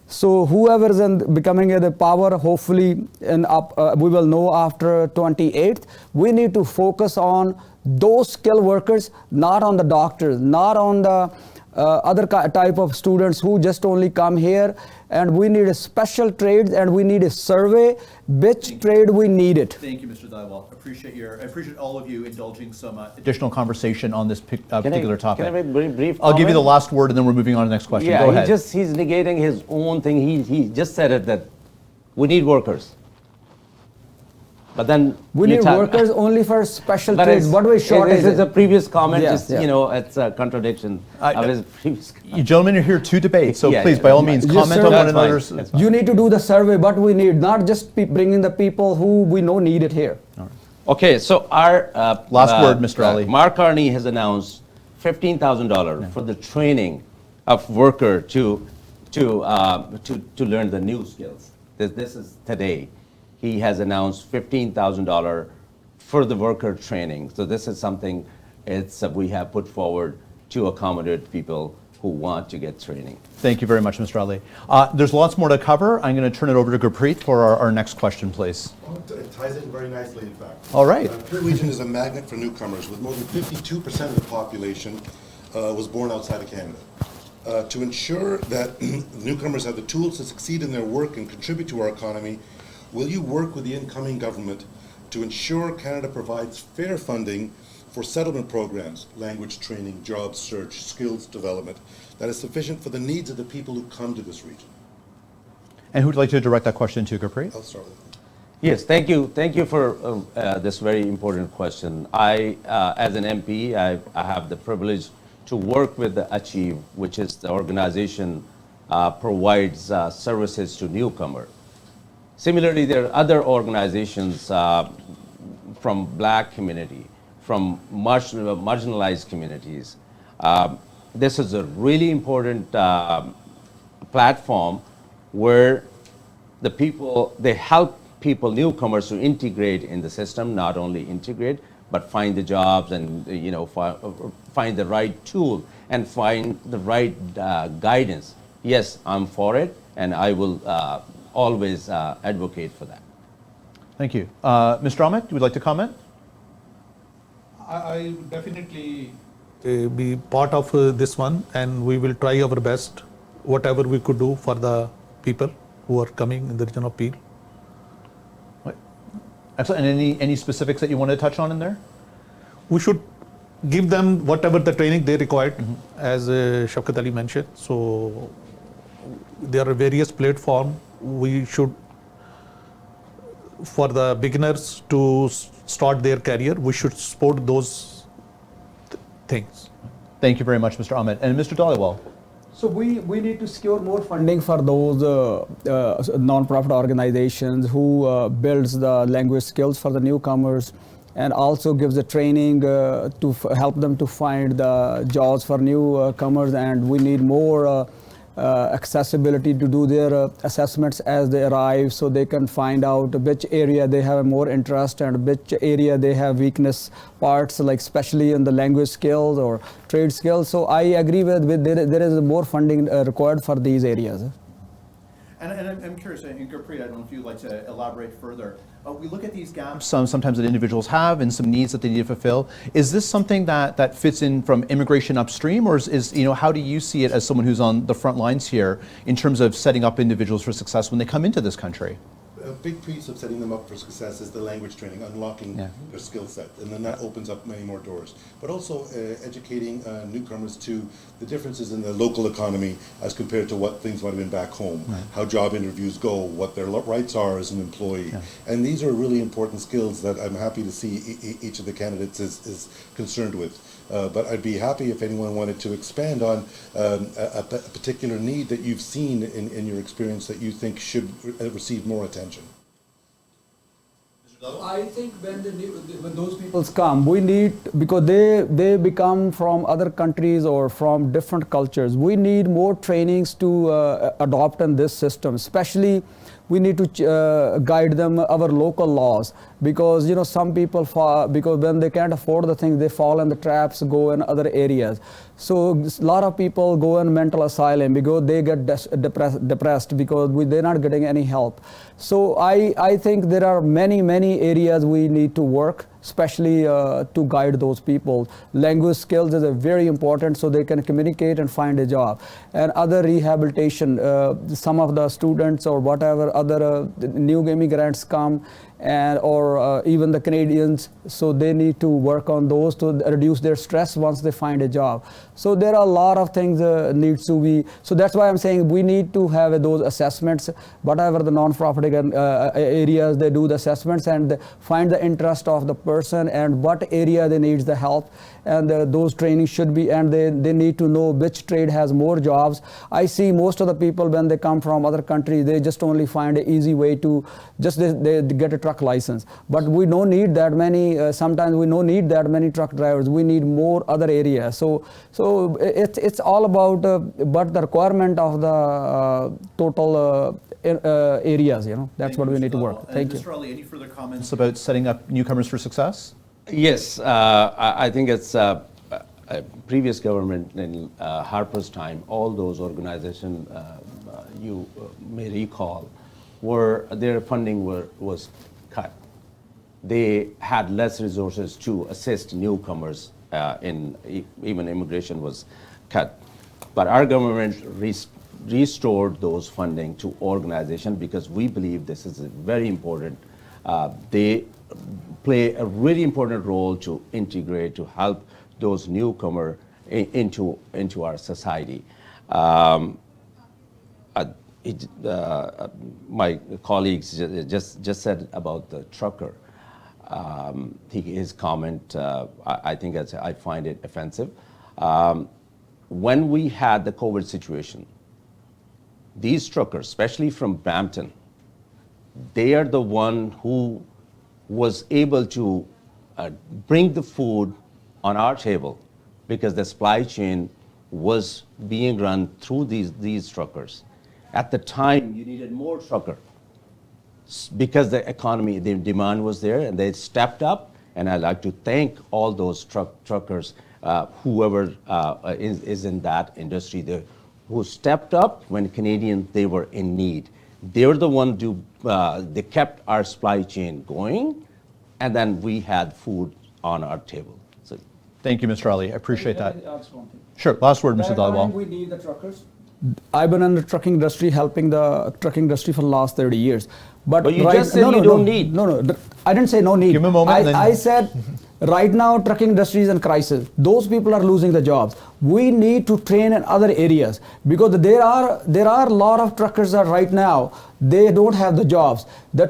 so whoever is becoming the power, hopefully we will know after 28th, we need to focus on those skilled workers, not on the doctors, not on the other type of students who just only come here. And we need a special trades, and we need a survey which trade we need it. Thank you, Mr. Dhaliwal. I appreciate all of you indulging some additional conversation on this particular topic. Can I make a very brief I'll give you the comment? last word, and then we're moving on to the next question. Yeah, Go ahead. he's negating his own thing. He just said it that we need workers. But then we need workers only for special but trades. What way short is it? It's a it? previous comment. Yeah, just yeah. It's a contradiction of his previous comment. You gentlemen are here to debate, so Yeah, please, yeah. by all means, Just comment on survey. one another's. You need to do the survey, what we need, not just bringing the people who we know need it here. Okay, so our Last word, Mr. Ali. Mark Carney has announced $15,000 for the training of worker to learn the new skills. This is today. He has announced $15,000 for the worker training. So this is something we have put forward to accommodate people who want to get training. Thank you very much, Mr. Ali. There's lots more to cover. I'm going to turn it over to Gurpreet for our next question, please. It ties in very nicely, in fact. All right. Pure Region is a magnet for newcomers, with more than 52% of the population was born outside of Canada. To ensure that newcomers have the tools to succeed in their work and contribute to our economy, will you work with the incoming government to ensure Canada provides fair funding for settlement programs, language training, job search, skills development, that is sufficient for the needs of the people who come to this region? And who'd like to direct that question to, Gurpreet? I'll start with you. Yes, thank you. Thank you for this very important question. As an MP, I have the privilege to work with the Achieve, which is the organization provides services to newcomers. Similarly, there are other organizations from Black community, from marginalized communities. This is a really important platform where they help people, newcomers, to integrate in the system, not only integrate, but find the jobs and find the right tool and find the right guidance. Yes, I'm for it, and I will always advocate for that. Thank you. Mr. Ahmed, would you like to comment? I will definitely be part of this one, and we will try our best, whatever we could do for the people who are coming in the region of Peel. Excellent. And any specifics that you want to touch on in there? We should give them whatever the training they required, as Shaukat Ali mentioned. So there are various platforms. We should, for the beginners to start their career, we should support those things. Thank you very much, Mr. Ahmed. And Mr. Dhaliwal? So we need to secure more funding for those non-profit organizations who builds the language skills for the newcomers, and also gives the training to help them to find the jobs for newcomers. And we need more accessibility to do their assessments as they arrive, so they can find out which area they have more interest and which area they have weakness parts, like especially in the language skills or trade skills. So I agree with there is more funding required for these areas. And I'm curious, Gurpreet, I don't know if you'd like to elaborate further. We look at these gaps sometimes that individuals have and some needs that they need to fulfill. Is this something that fits in from immigration upstream, or is how do you see it as someone who's on the front lines here in terms of setting up individuals for success when they come into this country? A big piece of setting them up for success is the language training, unlocking their skill set, and then that opens up many more doors. But also educating newcomers to the differences in the local economy as compared to what things might have been back home, how job interviews go, what their rights are as an employee. And these are really important skills that I'm happy to see each of the candidates is concerned with. But I'd be happy if anyone wanted to expand on a particular need that you've seen in your experience that you think should receive more attention. I think when those people come, we need, because they become from other countries or from different cultures, we need more trainings to adopt in this system. Especially we need to guide them our local laws, because some people because when they can't afford the things, they fall in the traps, go in other areas. So a lot of people go in mental asylum because they get depressed because they're not getting any help. So I think there are many areas we need to work, especially to guide those people. Language skills is very important so they can communicate and find a job. And other rehabilitation, some of the students or whatever other new immigrants come, and or even the Canadians, so they need to work on those to reduce their stress once they find a job. So there are a lot of things needs to be, so that's why I'm saying we need to have those assessments, whatever the non-profit areas, they do the assessments and find the interest of the person and what area they needs the help, and those trainings should be, and they need to know which trade has more jobs. I see most of the people when they come from other countries, they just only find an easy way to just they get a truck license, but we don't need that many, sometimes we don't need that many truck drivers, we need more other areas. So it's all about but the requirement of the total areas, that's what we need to work. Thank you. Mr. Ali, any further comments about setting up newcomers for success? Yes, I think it's a previous government in Harper's time, all those organizations you may recall, their funding was cut. They had less resources to assist newcomers even immigration was cut. But our government restored those funding to organizations because we believe this is very important. They play a really important role to integrate, to help those newcomers into our society. My colleagues just said about the trucker. His comment, I think I find it offensive. When we had the COVID situation, these truckers, especially from Brampton, they are the one who was able to bring the food on our table because the supply chain was being run through these truckers. At the time, you needed more truckers because the economy, the demand was there, and they stepped up. And I'd like to thank all those truckers, whoever is in that industry there, who stepped up when Canadians, they were in need. They were the one they kept our supply chain going, and then we had food on our table. So, thank you, Mr. Ali. I appreciate that. Sure. Last word, Mr. Dhaliwal. We need the truckers. I've been in the trucking industry, helping the trucking industry for the last 30 years. But you just said you don't need. No, I didn't say no need. Give me a moment. I said right now trucking industry is in crisis. Those people are losing the jobs. We need to train in other areas because there are a lot of truckers that right now they don't have the jobs. The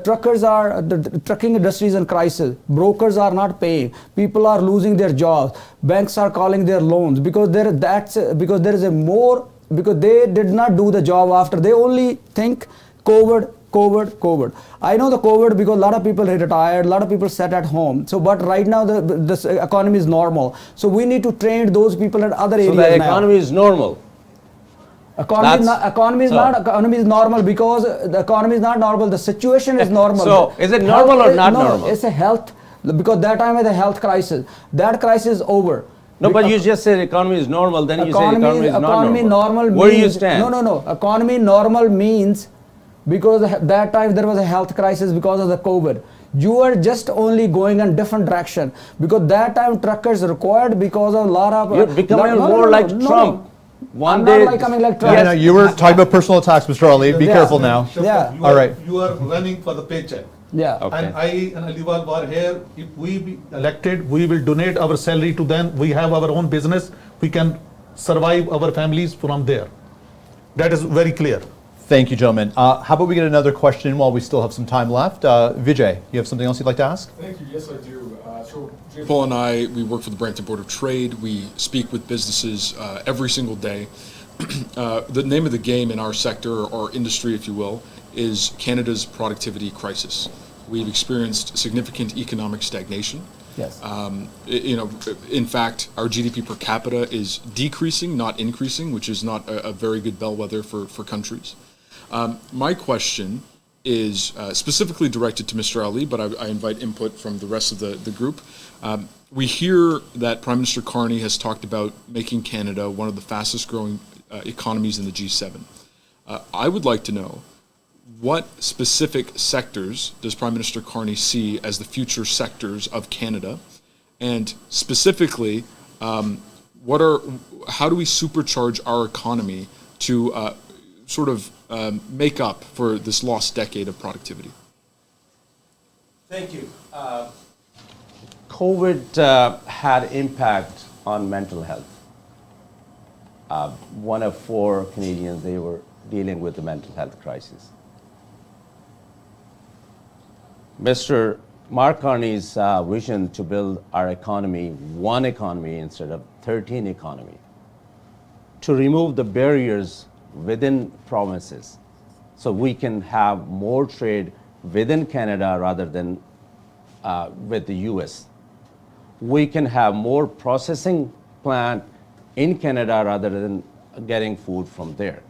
trucking industry is in crisis. Brokers are not paying. People are losing their jobs. Banks are calling their loans because there is a more, because they did not do the job after. They only think COVID. I know the COVID because a lot of people retired, a lot of people sat at home. So, but right now this economy is normal. So we need to train those people in other areas. So the economy is normal. Economy is normal because the economy is not normal. The situation is normal. So is it normal or not normal? It's a health, because that time is a health crisis. That crisis is over. No, but you just said economy is normal. Then you say economy is not normal. Where do you stand? No. Economy normal means because that time there was a health crisis because of the COVID. You are just only going in different direction because that time truckers required because of a lot of. You're becoming more like Trump. I'm not becoming like Trump. Yeah, you were talking about personal attacks, Mr. Ali. Be careful now. Yeah. All right. You are running for the paycheck. Yeah. Okay. And I and Aliwal were here. If we be elected, we will donate our salary to them. We have our own business. We can survive our families from there. That is very clear. Thank you, gentlemen. How about we get another question while we still have some time left? Vijay, you have something else you'd like to ask? Thank you. Yes, I do. So Paul and I, we work for the Brampton Board of Trade. We speak with businesses every single day. The name of the game in our sector, or industry, if you will, is Canada's productivity crisis. We've experienced significant economic stagnation. Yes. In fact, our GDP per capita is decreasing, not increasing, which is not a very good bellwether for countries. My question is specifically directed to Mr. Ali, but I invite input from the rest of the group. We hear that Prime Minister Carney has talked about making Canada one of the fastest growing economies in the G7. I would like to know, what specific sectors does Prime Minister Carney see as the future sectors of Canada? And specifically, how do we supercharge our economy to make up for this lost decade of productivity? Thank you. COVID had impact on mental health. 1 of 4 Canadians, they were dealing with the mental health crisis. Mr. Mark Carney's vision to build our economy, one economy instead of 13 economy, to remove the barriers within provinces so we can have more trade within Canada rather than with the US. We can have more processing plant in Canada rather than getting food from there.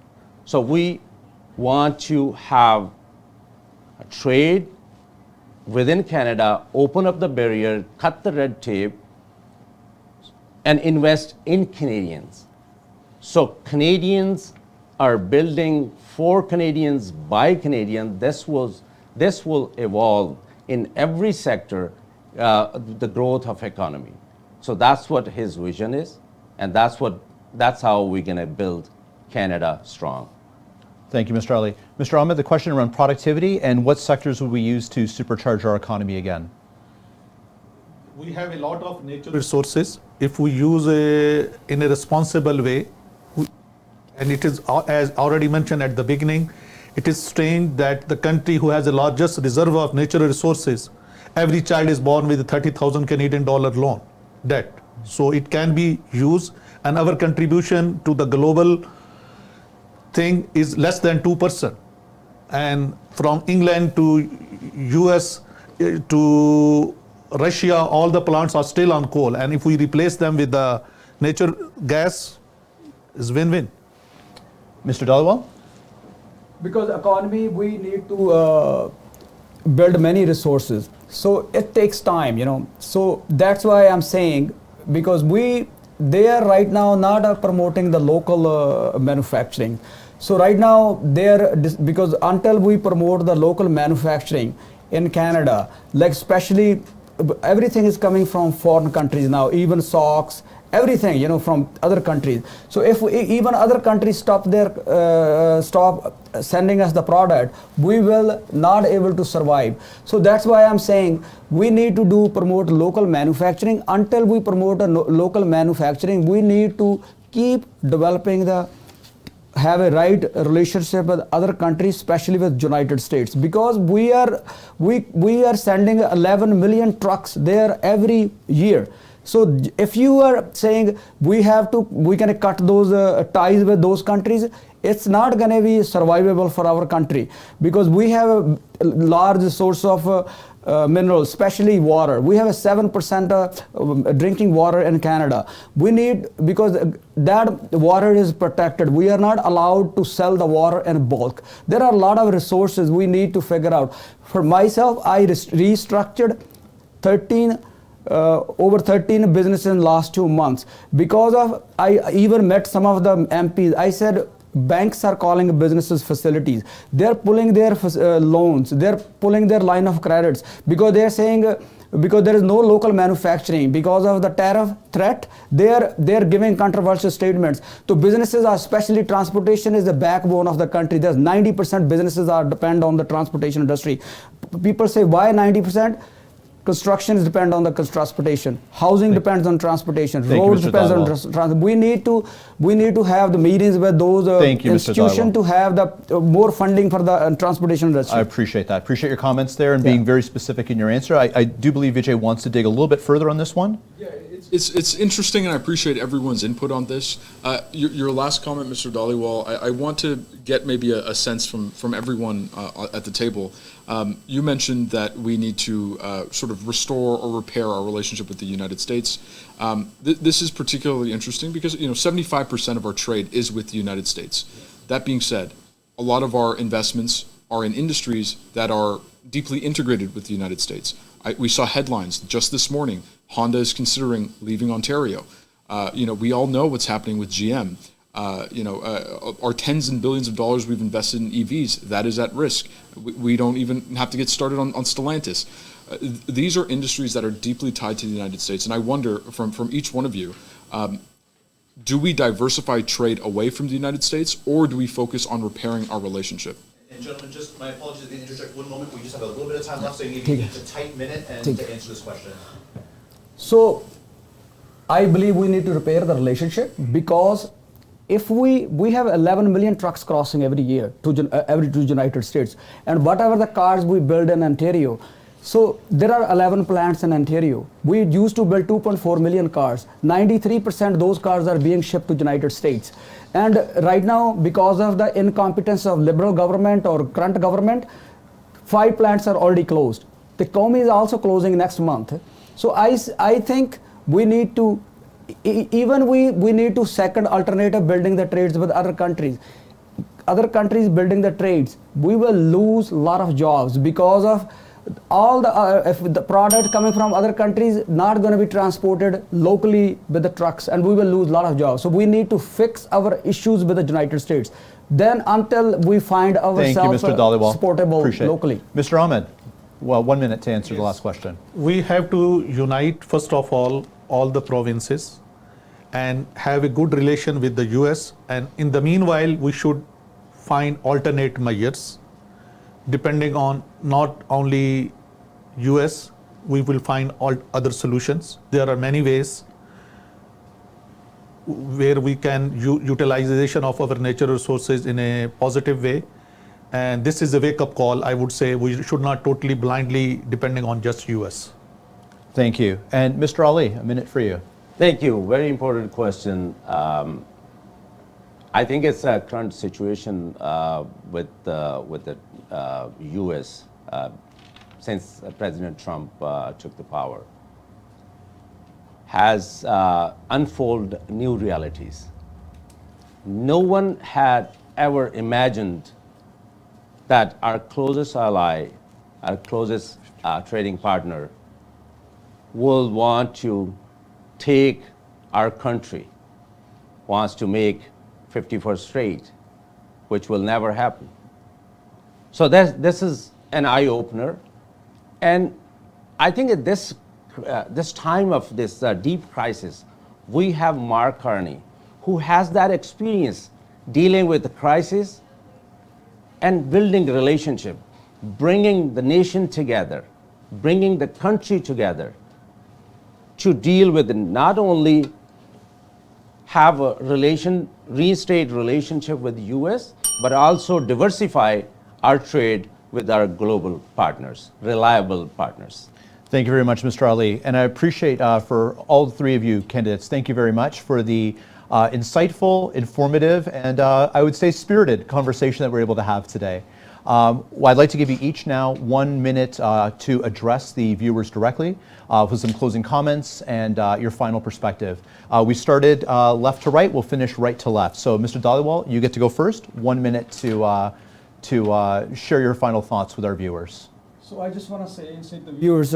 So we want to have a trade within Canada, open up the barrier, cut the red tape, and invest in Canadians. So Canadians are building for Canadians by Canadians. This will evolve in every sector, the growth of economy. So that's what his vision is, and that's how we're going to build Canada strong. Thank you, Mr. Ali. Mr. Ahmed, the question around productivity and what sectors would we use to supercharge our economy again? We have a lot of natural resources. If we use in a responsible way, and it is, as already mentioned at the beginning, it is strange that the country who has the largest reserve of natural resources, every child is born with a 30,000 Canadian dollar loan debt. So it can be used, and our contribution to the global thing is less than 2%. And from England to US to Russia, all the plants are still on coal. And if we replace them with the natural gas, it's win-win. Mr. Dhaliwal? Because economy, we need to build many resources. So it takes time, So that's why I'm saying, because they are right now not promoting the local manufacturing. So right now, because until we promote the local manufacturing in Canada, like especially everything is coming from foreign countries now, even socks, everything, from other countries. So if even other countries stop sending us the product, we will not able to survive. So that's why I'm saying we need to promote local manufacturing. Until we promote local manufacturing, we need to keep developing have a right relationship with other countries, especially with United States, because we are sending 11 million trucks there every year. So if you are saying we can cut those ties with those countries, it's not going to be survivable for our country, because we have a large source of minerals, especially water. We have a 7% drinking water in Canada. We need, because that water is protected. We are not allowed to sell the water in bulk. There are a lot of resources we need to figure out. For myself, I restructured over 13 businesses in the last 2 months. Because of, I even met some of the MPs. I said, banks are calling businesses facilities. They're pulling their loans. They're pulling their line of credits, because they're saying, because there is no local manufacturing, because of the tariff threat, they're giving controversial statements. So businesses, especially transportation, is the backbone of the country. There's 90% businesses are depend on the transportation industry. People say, why 90%? Construction is depend on the transportation. Housing depends on transportation. Roads depends on transportation. We need to have the meetings with those institutions to have the more funding for the transportation industry. I appreciate that. Appreciate your comments there and being very specific in your answer. I do believe Vijay wants to dig a little bit further on this one. Yeah, it's interesting, and I appreciate everyone's input on this. Your last comment, Mr. Dhaliwal, I want to get maybe a sense from everyone at the table. You mentioned that we need to sort of restore or repair our relationship with the United States. This is particularly interesting because 75% of our trade is with the United States. That being said, a lot of our investments are in industries that are deeply integrated with the United States. We saw headlines just this morning. Honda is considering leaving Ontario. We all know what's happening with GM. Our tens and billions of dollars we've invested in EVs, that is at risk. We don't even have to get started on Stellantis. These are industries that are deeply tied to the United States. And I wonder from each one of you, do we diversify trade away from the United States, or do we focus on repairing our relationship? And gentlemen, just my apologies to interject one moment. We just have a little bit of time left, so you need a tight minute to answer this question. So I believe we need to repair the relationship, because if we have 11 million trucks crossing every year to United States, and whatever the cars we build in Ontario, so there are 11 plants in Ontario. We used to build 2.4 million cars. 93% of those cars are being shipped to United States. And right now, because of the incompetence of liberal government or current government, 5 plants are already closed. The Comi is also closing next month. So I think we need to, we need to second alternative building the trades with other countries. Other countries building the trades, we will lose a lot of jobs, because of all if the product coming from other countries not going to be transported locally with the trucks, and we will lose a lot of jobs. So we need to fix our issues with the United States. Then until we find ourselves supportable locally. Mr. Ahmed, well, 1 minute to answer the last question. We have to unite, first of all the provinces, and have a good relation with the US. And in the meanwhile, we should find alternate measures. Depending on not only US, we will find all other solutions. There are many ways where we can utilization of our natural resources in a positive way. And this is a wake-up call. I would say we should not totally blindly depending on just US. Thank you. And Mr. Ali, a minute for you. Thank you. Very important question. I think it's a current situation with the U.S. Since President Trump took the power, has unfolded new realities. No one had ever imagined that our closest ally, our closest trading partner, will want to take our country, wants to make 51st Street, which will never happen. So this is an eye-opener. And I think at this time of this deep crisis, we have Mark Carney, who has that experience dealing with the crisis and building a relationship, bringing the nation together, bringing the country together to deal with not only have a reinstate relationship with the US, but also diversify our trade with our global partners, reliable partners. Thank you very much, Mr. Ali. And I appreciate for all three of you candidates, thank you very much for the insightful, informative, and I would say spirited conversation that we're able to have today. Well, I'd like to give you each now 1 minute to address the viewers directly with some closing comments and your final perspective. We started left to right, we'll finish right to left. So Mr. Dhaliwal, you get to go first. 1 minute to share your final thoughts with our viewers. So I just want to say to the viewers,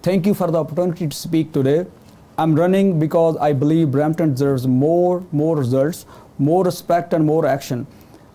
thank you for the opportunity to speak today. I'm running because I believe Brampton deserves more results, more respect and more action.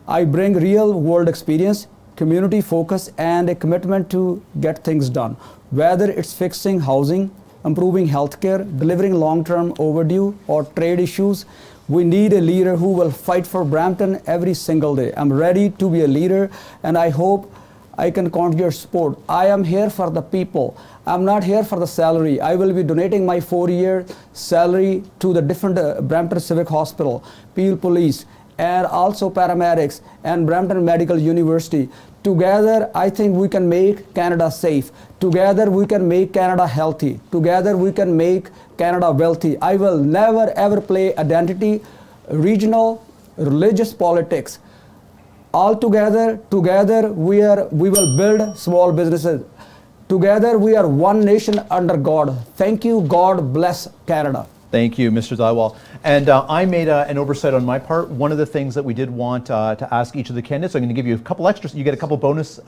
I bring real world experience, community focus and a commitment to get things done. Whether it's fixing housing, improving healthcare, delivering long-term overdue or trade issues, we need a leader who will fight for Brampton every single day. I'm ready to be a leader and I hope I can count on your support. I am here for the people. I'm not here for the salary. I will be donating my 4-year salary to the different Brampton Civic Hospital, Peel Police, and also paramedics and Brampton Medical University. Together, I think we can make Canada safe. Together, we can make Canada healthy. Together, we can make Canada wealthy. I will never ever play identity, regional, religious politics. All together we will build small businesses. Together we are one nation under God. Thank you. God bless Canada. Thank you, Mr. Dhaliwal. And I made an oversight on my part. One of the things that we did want to ask each of the candidates, I'm going to give you a couple extras, you get a couple bonus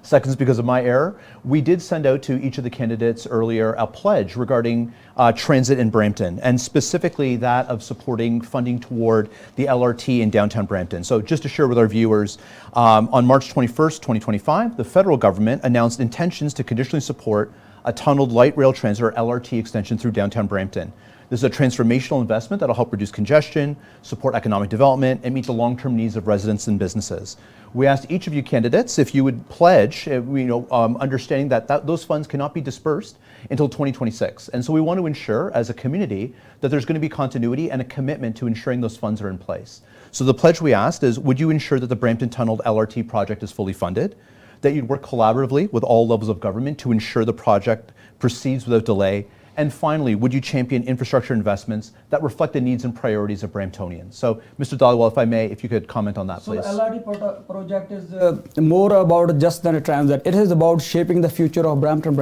seconds because of my error. We did send out to each of the candidates earlier a pledge regarding transit in Brampton, and specifically that of supporting funding toward the LRT in downtown Brampton. So just to share with our viewers, on March 21st, 2025, the federal government announced intentions to conditionally support a tunneled light rail transit or LRT extension through downtown Brampton. This is a transformational investment that will help reduce congestion, support economic development, and meet the long-term needs of residents and businesses. We asked each of you candidates if you would pledge, understanding that those funds cannot be dispersed until 2026. And so we want to ensure as a community that there's going to be continuity and a commitment to ensuring those funds are in place. So the pledge we asked is, would you ensure that the Brampton Tunneled LRT project is fully funded, that you'd work collaboratively with all levels of government to ensure the project proceeds without delay, and finally, would you champion infrastructure investments that reflect the needs and priorities of Bramptonians? So, Mr. Dhaliwal, if I may, if you could comment on that, please. So the LRT project is more about just than a transit. It is about shaping the future of Brampton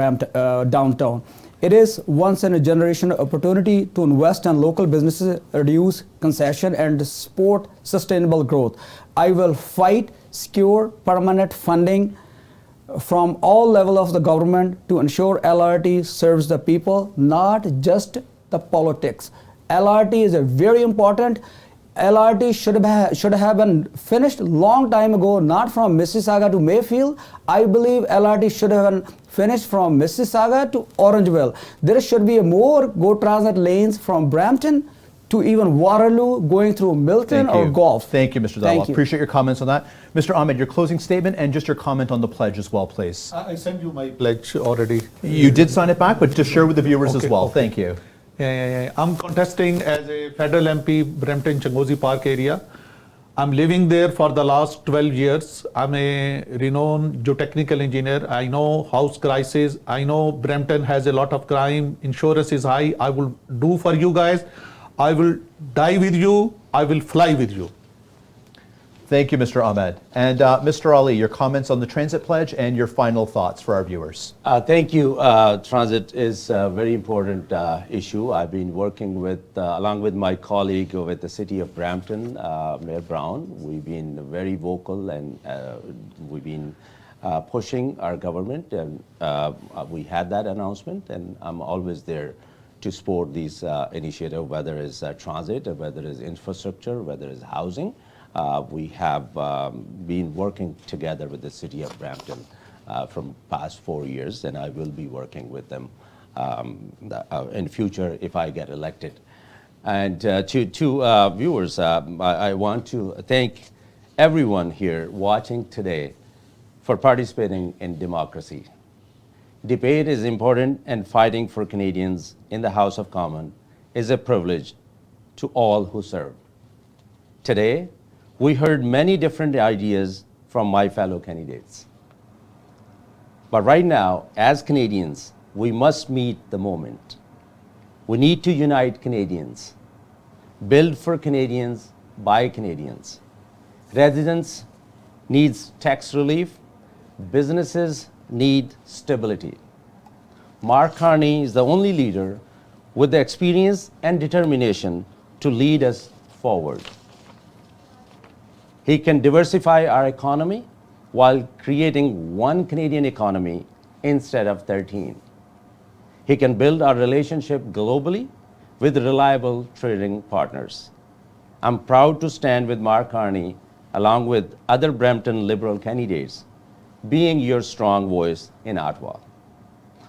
downtown. It is once in a generation opportunity to invest in local businesses, reduce concession and support sustainable growth. I will fight, secure permanent funding from all levels of the government to ensure LRT serves the people, not just the politics. LRT is a very important. LRT should have been finished long time ago, not from Mississauga to Mayfield. I believe LRT should have been finished from Mississauga to Orangeville. There should be more GO Transit lanes from Brampton to even Waterloo, going through Milton or Gulf. Thank you, Mr. Dhaliwal. Appreciate your comments on that. Mr. Ahmed, your closing statement and just your comment on the pledge as well, please. I sent you my pledge already. You did sign it back, but to share with the viewers as well. Thank you. I'm contesting as a federal MP, Brampton Chinguacousy Park area. I'm living there for the last 12 years. I'm a renowned geotechnical engineer. I know house crisis. I know Brampton has a lot of crime. Insurance is high. I will do for you guys. I will die with you. I will fly with you. Thank you, Mr. Ahmed. And Mr. Ali, your comments on the transit pledge and your final thoughts for our viewers. Thank you. Transit is a very important issue. I've been working with, along with my colleague with the city of Brampton, Mayor Brown. We've been very vocal and we've been pushing our government, and we had that announcement, and I'm always there to support these initiatives, whether it's transit, or whether it's infrastructure, whether it's housing. We have been working together with the city of Brampton from past 4 years, and I will be working with them in future if I get elected. And to viewers, I want to thank everyone here watching today for participating in democracy. Debate is important, and fighting for Canadians in the House of Commons is a privilege to all who serve. Today, we heard many different ideas from my fellow candidates. But right now, as Canadians, we must meet the moment. We need to unite Canadians, build for Canadians, by Canadians. Residents need tax relief, businesses need stability. Mark Carney is the only leader with the experience and determination to lead us forward. He can diversify our economy while creating one Canadian economy instead of 13. He can build our relationship globally with reliable trading partners. I'm proud to stand with Mark Carney along with other Brampton Liberal candidates, being your strong voice in Ottawa.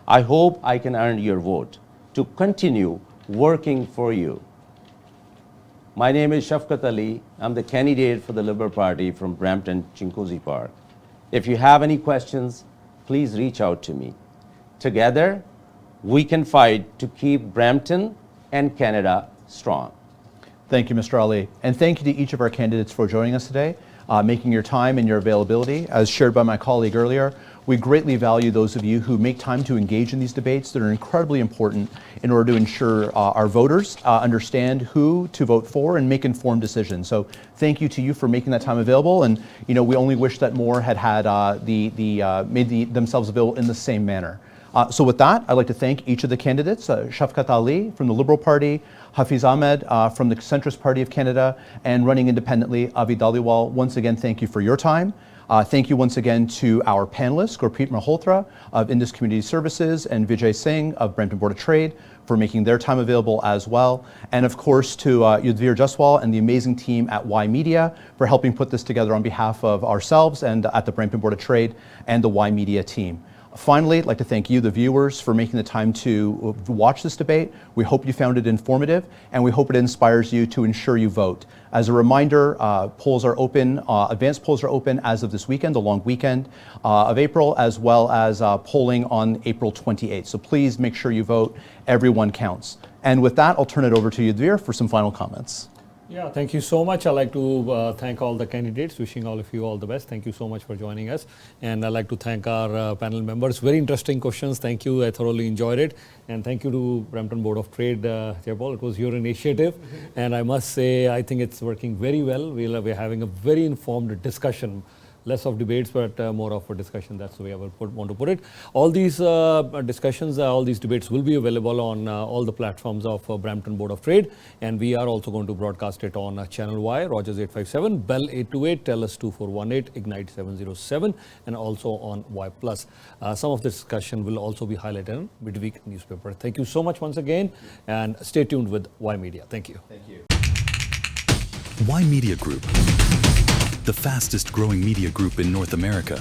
I hope I can earn your vote to continue working for you. My name is Shafqat Ali. I'm the candidate for the Liberal Party from Brampton, Chinguacousy Park. If you have any questions, please reach out to me. Together, we can fight to keep Brampton and Canada strong. Thank you, Mr. Ali. And thank you to each of our candidates for joining us today, making your time and your availability. As shared by my colleague earlier, we greatly value those of you who make time to engage in these debates that are incredibly important in order to ensure our voters understand who to vote for and make informed decisions. So thank you to you for making that time available. And we only wish that more had made themselves available in the same manner. So with that, I'd like to thank each of the candidates, Shafqat Ali from the Liberal Party, Hafiz Ahmed from the Centrist Party of Canada, and running independently, Avi Dhaliwal. Once again, thank you for your time. Thank you once again to our panelists, Gurpreet Malhotra of Indus Community Services and Vijay Singh of Brampton Board of Trade for making their time available as well. And of course to Yudhvir Jaswal and the amazing team at Ymedia for helping put this together on behalf of ourselves and at the Brampton Board of Trade and the Ymedia team. Finally, I'd like to thank you, the viewers, for making the time to watch this debate. We hope you found it informative, and we hope it inspires you to ensure you vote. As a reminder, polls are open, advanced polls are open as of this weekend, the long weekend of April, as well as polling on April 28th. So please make sure you vote. Everyone counts. And with that, I'll turn it over to Yudhvir for some final comments. Yeah, thank you so much. I'd like to thank all the candidates, wishing all of you all the best. Thank you so much for joining us. And I'd like to thank our panel members. Very interesting questions. Thank you. I thoroughly enjoyed it. And thank you to Brampton Board of Trade, Jayapal. It was your initiative. And I must say, I think it's working very well. We're having a very informed discussion. Less of debates, but more of a discussion. That's the way I want to put it. All these discussions, all these debates will be available on all the platforms of Brampton Board of Trade. And we are also going to broadcast it on Channel Y, Rogers 857, Bell 828, Telus 2418, Ignite 707, and also on Y+. Some of the discussion will also be highlighted in midweek newspaper. Thank you so much once again, and stay tuned with Ymedia. Thank you. Thank you. Ymedia Group, the fastest growing media group in North America.